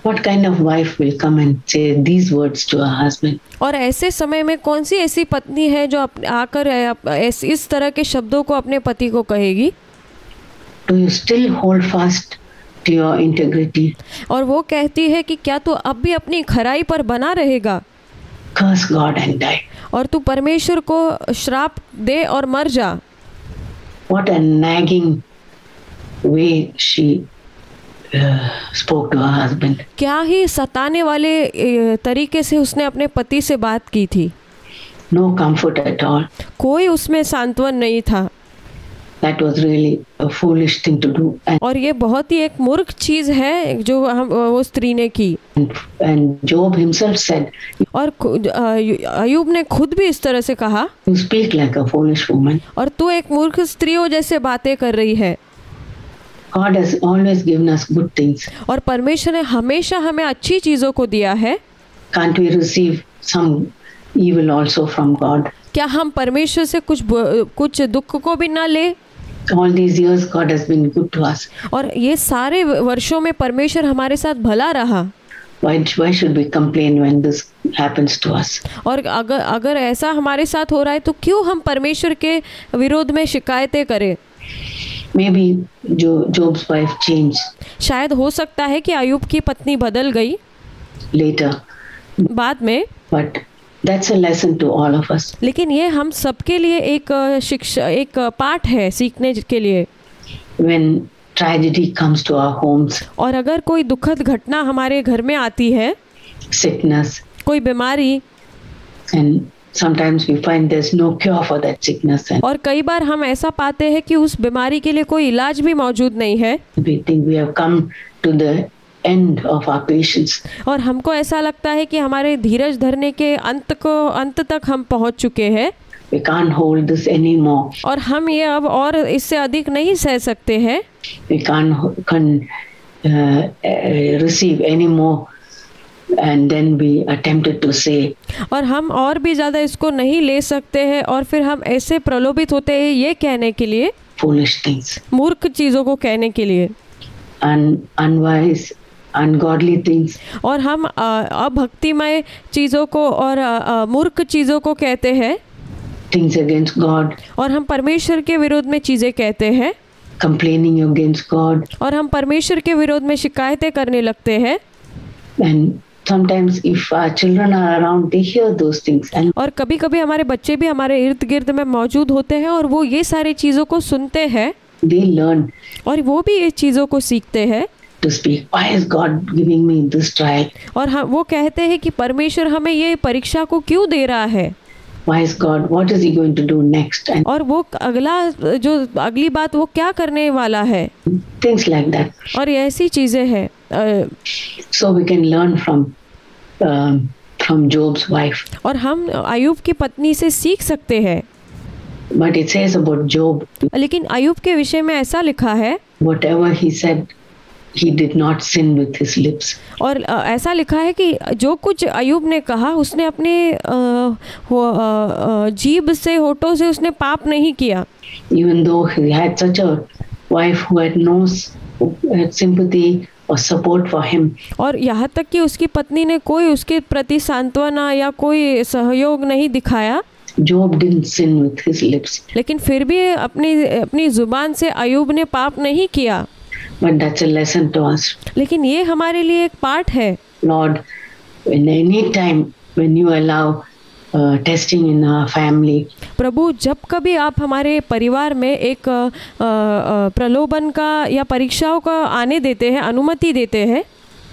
what kind of wife will come and say these words to her husband? और ऐसे समय में कौन सी ऐसी पत्नी है जो आकर इस तरह के शब्दों को अपने पति को कहेगी? Do you still hold fast to your integrity? और वो कहती है कि क्या तू अब भी अपनी खराई पर बना रहेगा? Curse God and die. और तू परमेश्वर को श्राप दे और मर जा। What a nagging way she spoke to her husband. क्या ही सताने वाले तरीके से उसने अपने पति से बात की थी। No comfort at all. कोई उसमें सांत्वन नहीं था। That was really a foolish thing to do. और ये बहुत ही एक मूर्ख चीज़ है जो वो स्त्री ने की। And Job himself said. और अयूब ने खुद भी इस तरह से कहा। You speak like a foolish woman. और तू एक मूर्ख स्त्रियों जैसे बातें कर रही है। God has always given us good things. और परमेश्वर ने हमेशा हमें अच्छी चीज़ों को दिया है। Can't we receive some evil also from God? क्या हम परमेश्वर से कुछ दुख को भी ना ले? All these years God has been good to us. और ये सारे वर्षों में परमेश्वर हमारे साथ भला रहा। Why should we complain when this happens to us? और अगर ऐसा हमारे साथ हो रहा है तो क्यों हम परमेश्वर के विरोध में शिकायतें करें? Maybe Job's wife changed. शायद हो सकता है कि अयूब की पत्नी बदल गई later. बाद में। But that's a lesson to all of us. लेकिन ये हम सबके लिए एक पाठ है सीखने के लिए। When tragedy comes to our homes. और अगर कोई दुखद घटना हमारे घर में आती है, sickness, कोई बीमारी, and sometimes we find there's no cure for that sickness. और कई बार हम ऐसा पाते हैं कि उस बीमारी के लिए कोई इलाज भी मौजूद नहीं है। We think we have come to the end of our patience. और हमको ऐसा लगता है कि हमारे धीरज धरने के अंत तक हम पहुंच चुके हैं। We can't hold this anymore. और हम ये अब और इससे अधिक नहीं सह सकते हैं। We can't receive anymore. And then we attempted to say. और हम और भी ज़्यादा इसको नहीं ले सकते हैं और फिर हम ऐसे प्रलोभित होते हैं ये कहने के लिए, foolish things. मूर्ख चीज़ों को कहने के लिए। Unwise ungodly things. और हम अभक्तिमय चीज़ों को और मूर्ख चीज़ों को कहते हैं, Things against God, और हम परमेश्वर के विरोध में चीज़ें कहते हैं, complaining against God. और हम परमेश्वर के विरोध में शिकायतें करने लगते हैं। And sometimes if our children are around, they hear those things and और कभी कभी हमारे बच्चे भी हमारे इर्द गिर्द में मौजूद होते हैं और वो ये सारी चीज़ों को सुनते हैं they learn और वो भी ये चीज़ों को सीखते हैं to speak. Why is God giving me this trial? और हम वो कहते हैं कि परमेश्वर हमें ये परीक्षा को क्यों दे रहा है, Why is God? What is He going to do next? And और वो अगली बात वो क्या करने वाला है, things like that. और ये ऐसी चीज़ें हैं। So we can learn from Job's wife. और हम अय्यूब की पत्नी से सीख सकते हैं। But it says about Job, लेकिन अय्यूब के विषय में ऐसा लिखा है, whatever he said, he did not sin with his lips. और ऐसा लिखा है कि जो कुछ अय्यूब ने कहा उसने अपने जीभ से, होठों से उसने पाप नहीं किया। Even though he had such a wife who had no sympathy or support for him. और यहाँ तक कि उसकी पत्नी ने कोई उसके प्रति सांत्वना या कोई सहयोग नहीं दिखाया, Job didn't sin with his lips. लेकिन फिर भी अपनी जुबान से अय्यूब ने पाप नहीं किया। But that's a lesson to us. लेकिन ये हमारे लिए एक पाठ है। Lord, in any time when you allow testing in our family, प्रभु, जब कभी आप हमारे परिवार में एक प्रलोभन का या परीक्षाओं का आने देते हैं, अनुमति देते हैं,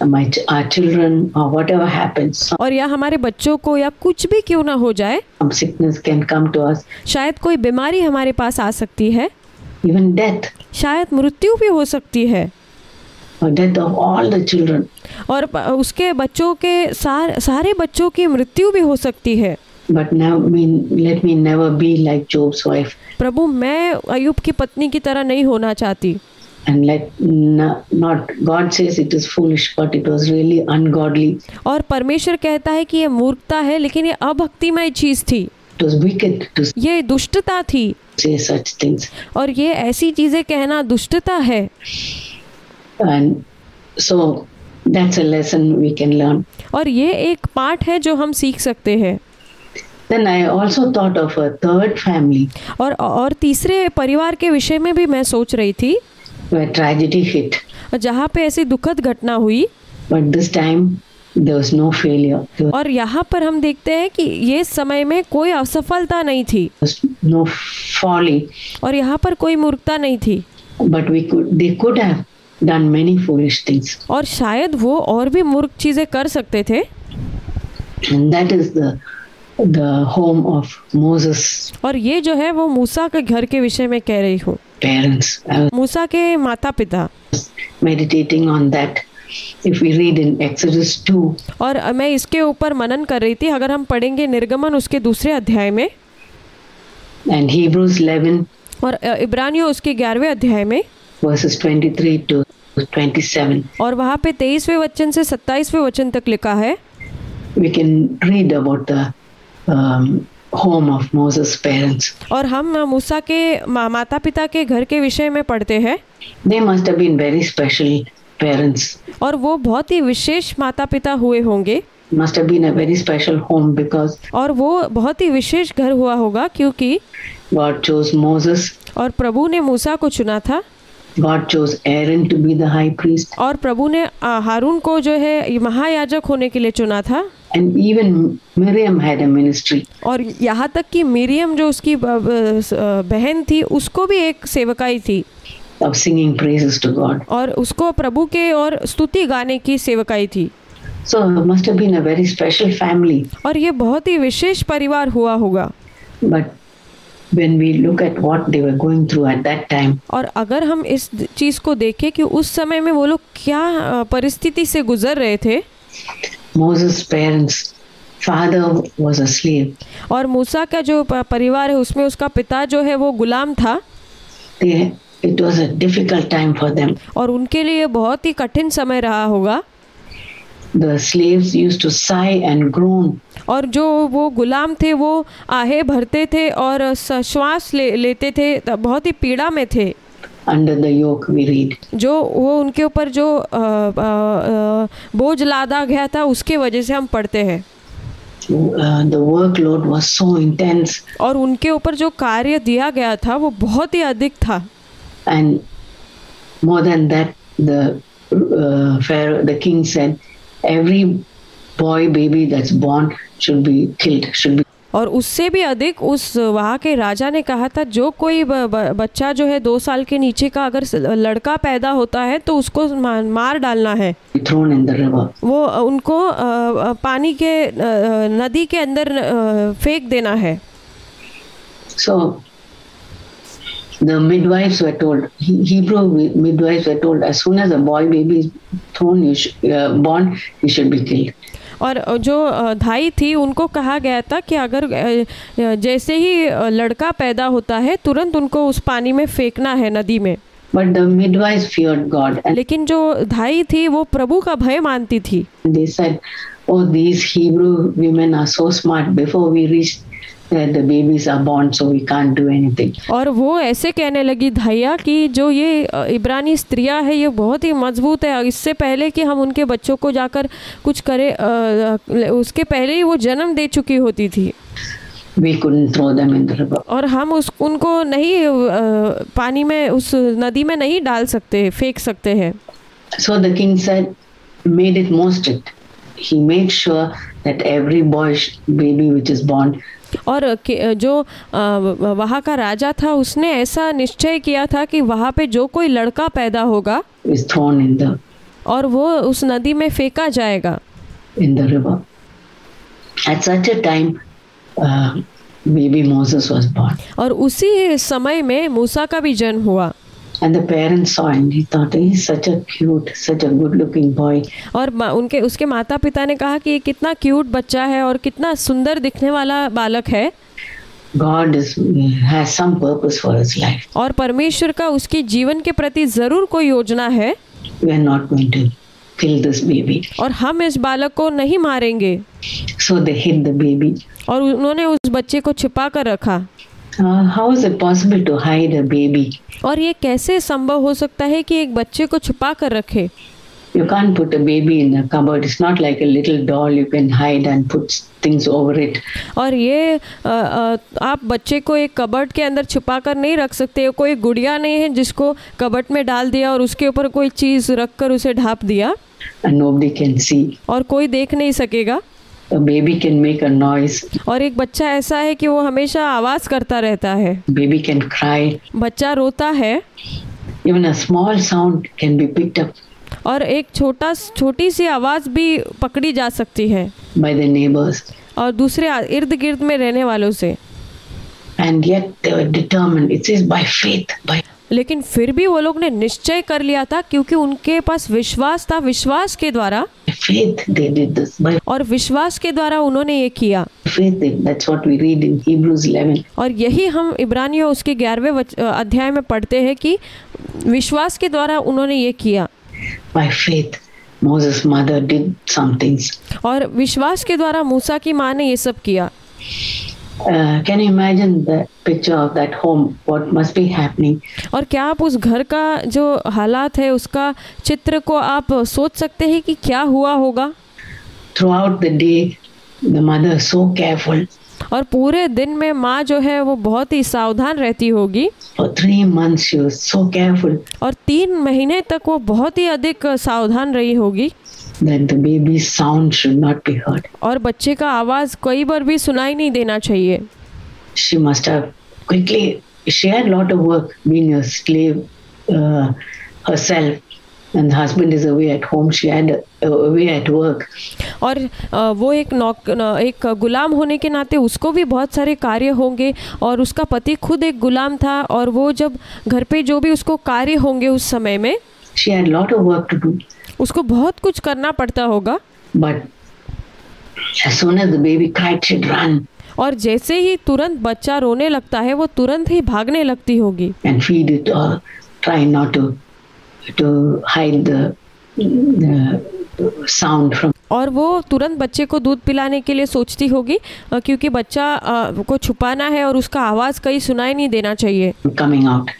our children or whatever happens, और या हमारे बच्चों को या कुछ भी क्यों ना हो जाए, some sickness can come to us, शायद कोई बीमारी हमारे पास आ सकती है, even death, शायद मृत्यु भी हो सकती है, or death of all the children. और उसके बच्चों के सारे बच्चों की मृत्यु भी हो सकती है। But now let me never be like Job's wife. प्रभु, मैं अय्यूब की पत्नी की तरह नहीं होना चाहती। And not God says it is foolish, but it was really ungodly. और परमेश्वर कहता है कि ये मूर्खता है, लेकिन ये अभक्तिमय चीज थी, It was wicked to ये दुष्टता थी, say such things. और ये ऐसी चीजें कहना दुष्टता है। And so that's a lesson we can learn. और ये एक पाठ है जो हम सीख सकते हैं। Then I also thought of a third family और तीसरे परिवार के विषय में भी मैं सोच रही थी, where tragedy hit. जहाँ पे ऐसी दुखद घटना हुई, But this time there was no failure. There और यहाँ पर हम देखते हैं कि ये समय में कोई असफलता नहीं थी, was no folly. और यहाँ पर कोई मूर्खता नहीं थी, But they could have done many foolish things. और शायद वो और भी मूर्ख चीजें कर सकते थे। And that is the home of Moses' और ये जो है वो मूसा के घर के विषय में कह रही हूँ, parents. I was मूसा के माता पिता। meditating on that. If we read in Exodus 2, और मैं इसके ऊपर मनन कर रही थी, अगर हम पढ़ेंगे निर्गमन उसके 2 अध्याय में, and Hebrews 11 और इब्रानियों उसके 11वें अध्याय में, verses 23 to 27, और वहाँ पे 23वें वचन से 27वें वचन तक लिखा है, we can read about the home of Moses' parents. और हम मूसा के माता पिता के घर के विषय में पढ़ते हैं। They must have been very special parents. और वो बहुत ही विशेष माता पिता हुए होंगे, Must have been a very special home because और वो बहुत ही विशेष घर हुआ होगा, क्योंकि God chose Moses. और प्रभु ने मूसा को चुना था, God chose Aaron to be the high priest. और प्रभु ने हारून को जो है महायाजक होने के लिए चुना था, And even Miriam had a ministry. और यहाँ तक कि मिरियम जो उसकी बहन थी, उसको भी एक सेवकाई थी, Of singing praises to God. और उसको प्रभु के और स्तुति गाने की सेवकाई थी। So it must have been a very special family. और ये बहुत ही विशेष परिवार हुआ होगा। But when we look at what they were going through at that time, और अगर हम इस चीज़ को देखें कि उस समय में वो लोग क्या परिस्थिति से गुजर रहे थे, Moses' parents' father was a slave. और मूसा का जो परिवार है उसमें उसका पिता जो है वो गुलाम था, It was a difficult time for them. और उनके लिए बहुत ही कठिन समय रहा होगा। The slaves used to sigh and groan. और जो वो गुलाम थे वो आहे भरते थे और श्वास लेते थे, बहुत ही पीड़ा में थे। under the yoke, we read. जो वो उनके ऊपर जो बोझ लादा गया था उसके वजह से हम पढ़ते हैं। The workload was so intense. और उनके ऊपर जो कार्य दिया गया था वो बहुत ही अधिक था। And more than that, Pharaoh, the king said, every boy baby that's born should be killed, should be. और उससे भी अधिक उस वहाँ के राजा ने कहा था जो कोई बच्चा जो है 2 साल के नीचे का अगर लड़का पैदा होता है तो उसको मार डालना है। Thrown in the river. वो उनको पानी के नदी के अंदर फेंक देना है। So the midwives were told, Hebrew midwives were told, as soon as a boy baby is thrown, born, he should be killed. और जो धाई थी उनको कहा गया था कि अगर जैसे ही लड़का पैदा होता है तुरंत उनको उस पानी में फेंकना है, नदी में। But the midwives feared God. लेकिन जो धाई थी वो प्रभु का भय मानती थी। They said, oh, these Hebrew women are so smart. Before we reach there, the babies are born, so we can't do anything. और वो ऐसे कहने लगी धाइया कि जो ये इब्रानी स्त्रियां है ये बहुत ही मजबूत है, इससे पहले कि हम उनके बच्चों को जाकर कुछ करें उसके पहले ही वो जन्म दे चुकी होती थी। We couldn't throw them in the river. और हम उनको नहीं पानी में उस नदी में नहीं डाल सकते, फेंक सकते हैं। So the king said, made it more strict. He made sure that every boy baby which is born. और जो वहाँ का राजा था उसने ऐसा निश्चय किया था कि वहाँ पे जो कोई लड़का पैदा होगा is thrown in the. और वो उस नदी में फेंका जाएगा। In the river. At such a time, baby Moses was born. और उसी समय में मूसा का भी जन्म हुआ। And the parents saw and he thought he's such a cute, such a good-looking boy. और उसके माता पिता ने कहा कि ये कितना क्यूट बच्चा है और कितना सुंदर दिखने वाला बालक है। God has some purpose for his life. और परमेश्वर का उसके जीवन के प्रति जरूर कोई योजना है। We are not going to kill this baby. और हम इस बालक को नहीं मारेंगे। So they hid the baby. और उन्होंने उस बच्चे को छिपा कर रखा। How is it possible to hide a baby? और ये कैसे संभव हो सकता है कि एक बच्चे को छुपा कर रखे? You can't put a baby in a cupboard. It's not like a little doll you can hide and put things over it. और ये आप बच्चे को एक कबर्ड के अंदर छुपा कर नहीं रख सकते। कोई गुड़िया नहीं है जिसको कबर्ड में डाल दिया और उसके ऊपर कोई चीज़ रखकर उसे ढाप दिया। And nobody can see. और कोई देख नहीं सकेगा। A baby can make a noise. और एक बच्चा ऐसा है कि वो हमेशा आवाज़ करता रहता है। Baby can cry. बच्चा रोता है। Even a small sound can be picked up. और एक छोटी सी आवाज़ भी पकड़ी जा सकती है by the neighbors. और दूसरे इर्द गिर्द में रहने वालों से। And yet they were determined. It says by faith, by. लेकिन फिर भी वो लोग ने निश्चय कर लिया था क्योंकि उनके पास विश्वास था। विश्वास के द्वारा faith they did this. By और विश्वास के द्वारा उन्होंने ये किया। faith, that's what we read in Hebrews 11. और यही हम इब्रानियों उसके 11वें अध्याय में पढ़ते हैं कि विश्वास के द्वारा उन्होंने ये किया। By faith, Moses' mother did some things. और विश्वास के द्वारा मूसा की माँ ने ये सब किया। Can you imagine the picture of that home? What must be happening? और क्या आप उस घर का जो हालात है उसका चित्र को आप सोच सकते हैं कि क्या हुआ होगा? Throughout the day, the mother is so careful. और पूरे दिन में माँ जो है वो बहुत ही सावधान रहती होगी। For 3 months she was so careful. और 3 महीने तक वो बहुत ही अधिक सावधान रही होगी। That the baby's sound should not be heard. और बच्चे का आवाज़ कोई बार भी सुनाई नहीं देना चाहिए। She must have quickly. She had a lot of work, being a slave herself, and the husband is away at home. She had away at work. और वो एक गुलाम होने के नाते उसको भी बहुत सारे कार्य होंगे और उसका पति खुद एक गुलाम था और वो जब घर पे जो भी उसको कार्य होंगे उस समय में She had a lot of work to do. उसको बहुत कुछ करना पड़ता होगा। But as soon as the baby cried, she'd run. और जैसे ही तुरंत बच्चा रोने लगता है वो तुरंत ही भागने लगती होगी। And feed it or try not to hide the sound from. और वो तुरंत बच्चे को दूध पिलाने के लिए सोचती होगी क्योंकि बच्चा को छुपाना है और उसका आवाज़ कहीं सुनाई नहीं देना चाहिए। Coming out.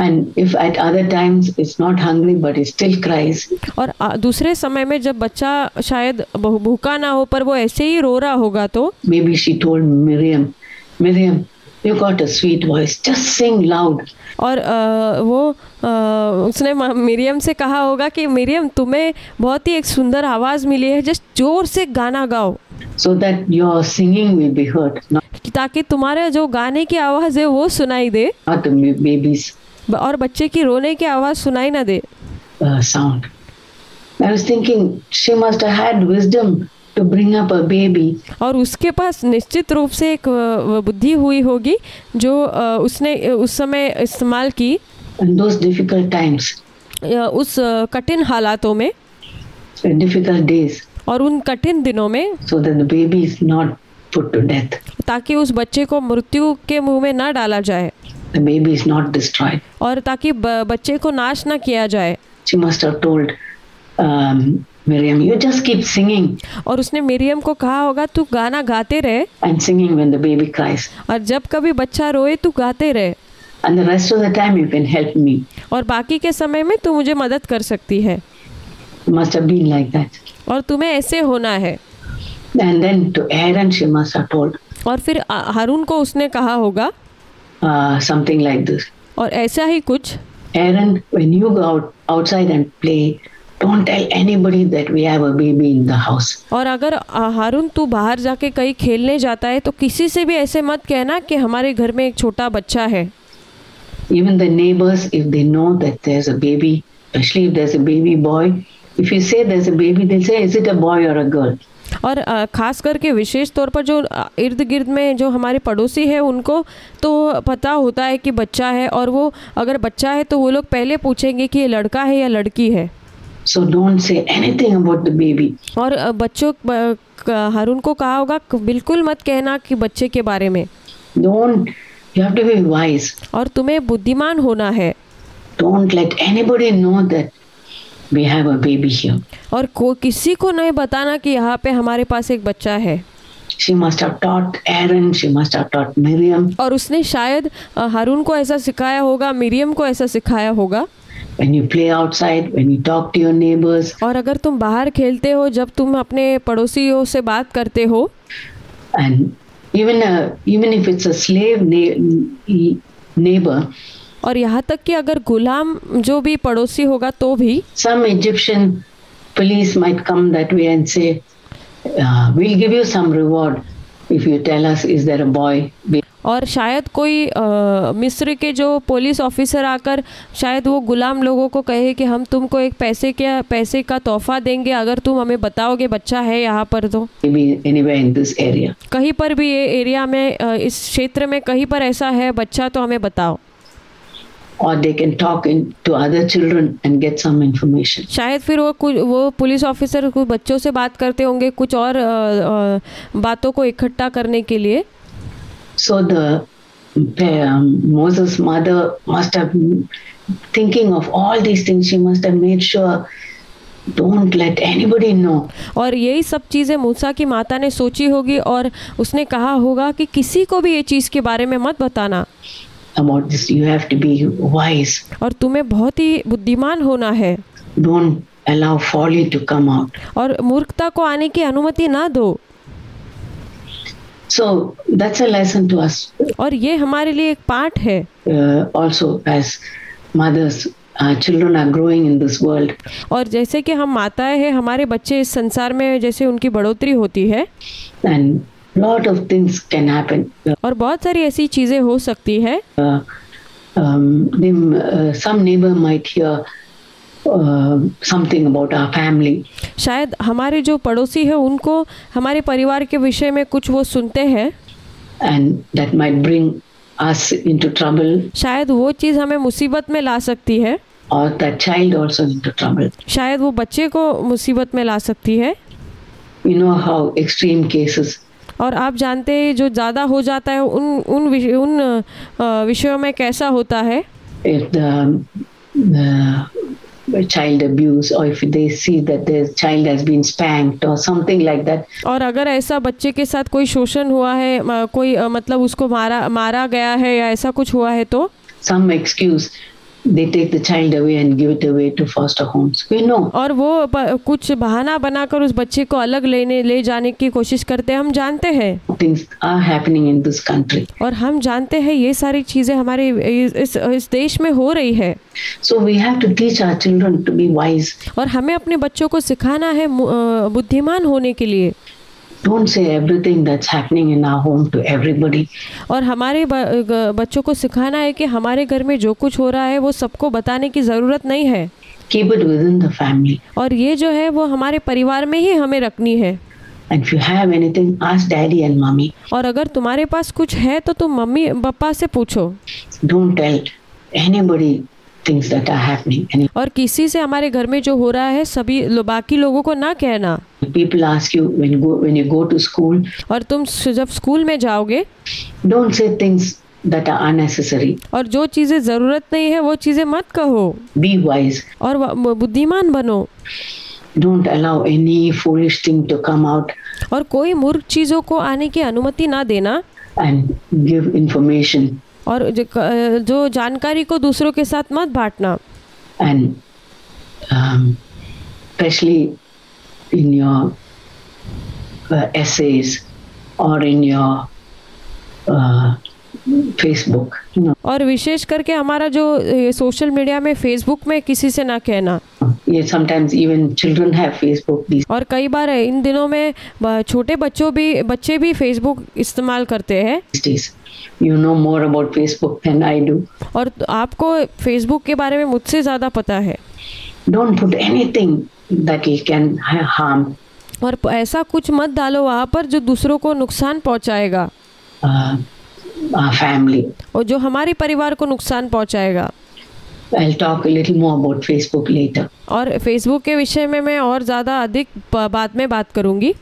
And if at other times it's not hungry but it still cries, और दूसरे समय में जब बच्चा शायद भूखा ना हो पर वो ऐसे ही रो रहा होगा तो maybe she told Miriam, Miriam, you got a sweet voice, just sing loud. और उसने मिरियम से कहा होगा कि मिरियम तुम्हें बहुत ही एक सुंदर आवाज़ मिली है, जस्ट जोर से गाना गाओ, so that your singing will be heard, ताकि तुम्हारा जो गाने की आवाज़ है वो सुनाई दे, not the baby's और बच्चे की रोने की आवाज़ सुनाई ना दे sound. I was thinking she must have had wisdom to bring up a baby. और उसके पास निश्चित रूप से एक बुद्धि हुई होगी जो उसने उस समय इस्तेमाल की In those difficult times, उस कठिन हालातों में, difficult days, और उन कठिन दिनों में, so that the baby is not put to death. ताकि उस बच्चे को मृत्यु के मुंह में ना डाला जाए, The baby is not destroyed. और ताकि बच्चे को नाश ना किया जाए. She must have told Miriam, you just keep singing. और उसने मिरियम को कहा होगा तू गाना गाते रहे, and singing when the baby cries. और जब कभी बच्चा रोए तू गाते रहे, And the rest of the time you can help me. और बाकी के समय में तू मुझे मदद कर सकती है. It must have been like that. और तुम्हें ऐसे होना है. And then to Aaron she must have told. और फिर हारून को उसने कहा होगा something like this. और ऐसा ही कुछ, Aaron, when you go outside and play, don't tell anybody that we have a baby in the house. और अगर हारून तू बाहर जाके कहीं खेलने जाता है तो किसी से भी ऐसे मत कहना कि हमारे घर में एक छोटा बच्चा है. Even the neighbors, if they know that there's a baby, especially if there's a baby boy, if you say there's a baby, they'll say, is it a boy or a girl? और ख़ास करके विशेष तौर पर जो इर्द गिर्द में जो हमारे पड़ोसी हैं उनको तो पता होता है कि बच्चा है, और वो अगर बच्चा है तो वो लोग पहले पूछेंगे कि ये लड़का है या लड़की है. So don't say anything about the baby. और बच्चों हारून को कहा होगा बिल्कुल मत कहना कि बच्चे के बारे में. Don't, you have to be wise. और तुम्हें बुद्धिमान होना है. Don't let anybody know that we have a baby here. और किसी को नहीं बताना कि यहाँ पे हमारे पास एक बच्चा है. She must have taught Aaron, she must have taught Miriam. और उसने शायद हारून को ऐसा सिखाया होगा, मिरियम को ऐसा सिखाया होगा. When you play outside, when you talk to your neighbors. और अगर तुम बाहर खेलते हो, जब तुम अपने पड़ोसियों से बात करते हो. And even if it's a slave neighbor. और यहाँ तक कि अगर गुलाम जो भी पड़ोसी होगा तो भी. Some Egyptian police might come that way and say, we'll give you some reward if you tell us is there a boy. और शायद कोई मिस्र के जो पुलिस ऑफिसर आकर शायद वो गुलाम लोगों को कहे कि हम तुमको एक पैसे का तोहफा देंगे अगर तुम हमें बताओगे बच्चा है यहाँ पर. तो anywhere in this area. कहीं पर भी ये एरिया में, इस क्षेत्र में कहीं पर ऐसा है बच्चा तो हमें बताओ. Or they can talk to other children and get some information. शायद फिर वो पुलिस ऑफिसर कुछ बच्चों से बात करते होंगे कुछ और बातों को इकट्ठा करने के लिए. So the Moses' mother must have thinking of all these things. She must have made sure don't let anybody know. और यही सब चीज़ें मूसा की माता ने सोची होगी और उसने कहा होगा कि किसी को भी ये चीज़ के बारे में मत बताना. About this, you have to be wise. और तुम्हें बहुत ही बुद्धिमान होना है. Don't allow folly to come out. और मूर्खता को आने की अनुमति ना दो. So that's a lesson to us. और ये हमारे लिए एक पाठ है. Also as mothers, our children are growing in this world. और जैसे कि हम माताएं हैं, हमारे बच्चे इस संसार में जैसे उनकी बढ़ोतरी होती है. And lot of things can happen. और बहुत सारी ऐसी चीजें हो सकती है. Some neighbor might hear something about our family. शायद हमारे जो पड़ोसी है उनको हमारे परिवार के विषय में कुछ वो सुनते हैं. And that might bring us into trouble. शायद वो चीज़ हमें मुसीबत में ला सकती है. Or that child also into trouble. शायद वो बच्चे को मुसीबत में ला सकती है. You know how extreme cases. और आप जानते हैं जो ज़्यादा हो जाता है उन विषयों में कैसा होता है. If the child abuse or if they see that the child has been spanked or something like that. और अगर ऐसा बच्चे के साथ कोई शोषण हुआ है, कोई मतलब उसको मारा गया है या ऐसा कुछ हुआ है तो some excuse they take the child away and give it away to foster homes. We know. और वो कुछ बहाना बनाकर उस बच्चे को अलग ले जाने की कोशिश करते हैं, हम जानते हैं. Things are happening in this country. और हम जानते हैं ये सारी चीज़ें हमारे इस देश में हो रही है. So we have to teach our children to be wise. और हमें अपने बच्चों को सिखाना है बुद्धिमान होने के लिए. Don't say everything that's happening in our home to everybody. और हमारे बच्चों को सिखाना है कि हमारे घर में जो कुछ हो रहा है वो सबको बताने की ज़रूरत नहीं है. Keep it within the family. और ये जो है वो हमारे परिवार में ही हमें रखनी है. And if you have anything, ask daddy and mommy. और अगर तुम्हारे पास कुछ है तो तुम मम्मी पापा से पूछो. Don't tell anybody things that are happening. और किसी से हमारे घर में जो हो रहा है सभी बाकी लोगों को ना कहना. People ask you when you go to school. और तुम जब स्कूल में जाओगे, don't say things that are unnecessary. और जो चीज़ें ज़रूरत नहीं है वो चीज़ें मत कहो. Be wise. और बुद्धिमान बनो. Don't allow any foolish thing to come out. और कोई मूर्ख चीज़ों को आने की अनुमति ना देना. And give information. और जो जानकारी को दूसरों के साथ मत बांटना. And especially in your essays or in your Facebook. और विशेष करके हमारा जो सोशल मीडिया में फेसबुक में किसी से ना कहना. Yes, sometimes even children have Facebook. और कई बार इन दिनों में छोटे बच्चे भी फेसबुक इस्तेमाल करते हैं. You know more about Facebook than I do. और आपको फेसबुक के बारे में मुझसे ज़्यादा पता है. Don't put anything that can harm. और ऐसा कुछ मत डालो वहाँ पर जो दूसरों को नुकसान पहुँचाएगा. Our family. और जो हमारे परिवार को नुकसान पहुँचाएगा. I'll talk a little more about Facebook later. और फेसबुक के विषय में मैं और ज़्यादा अधिक बाद में बात करूँगी.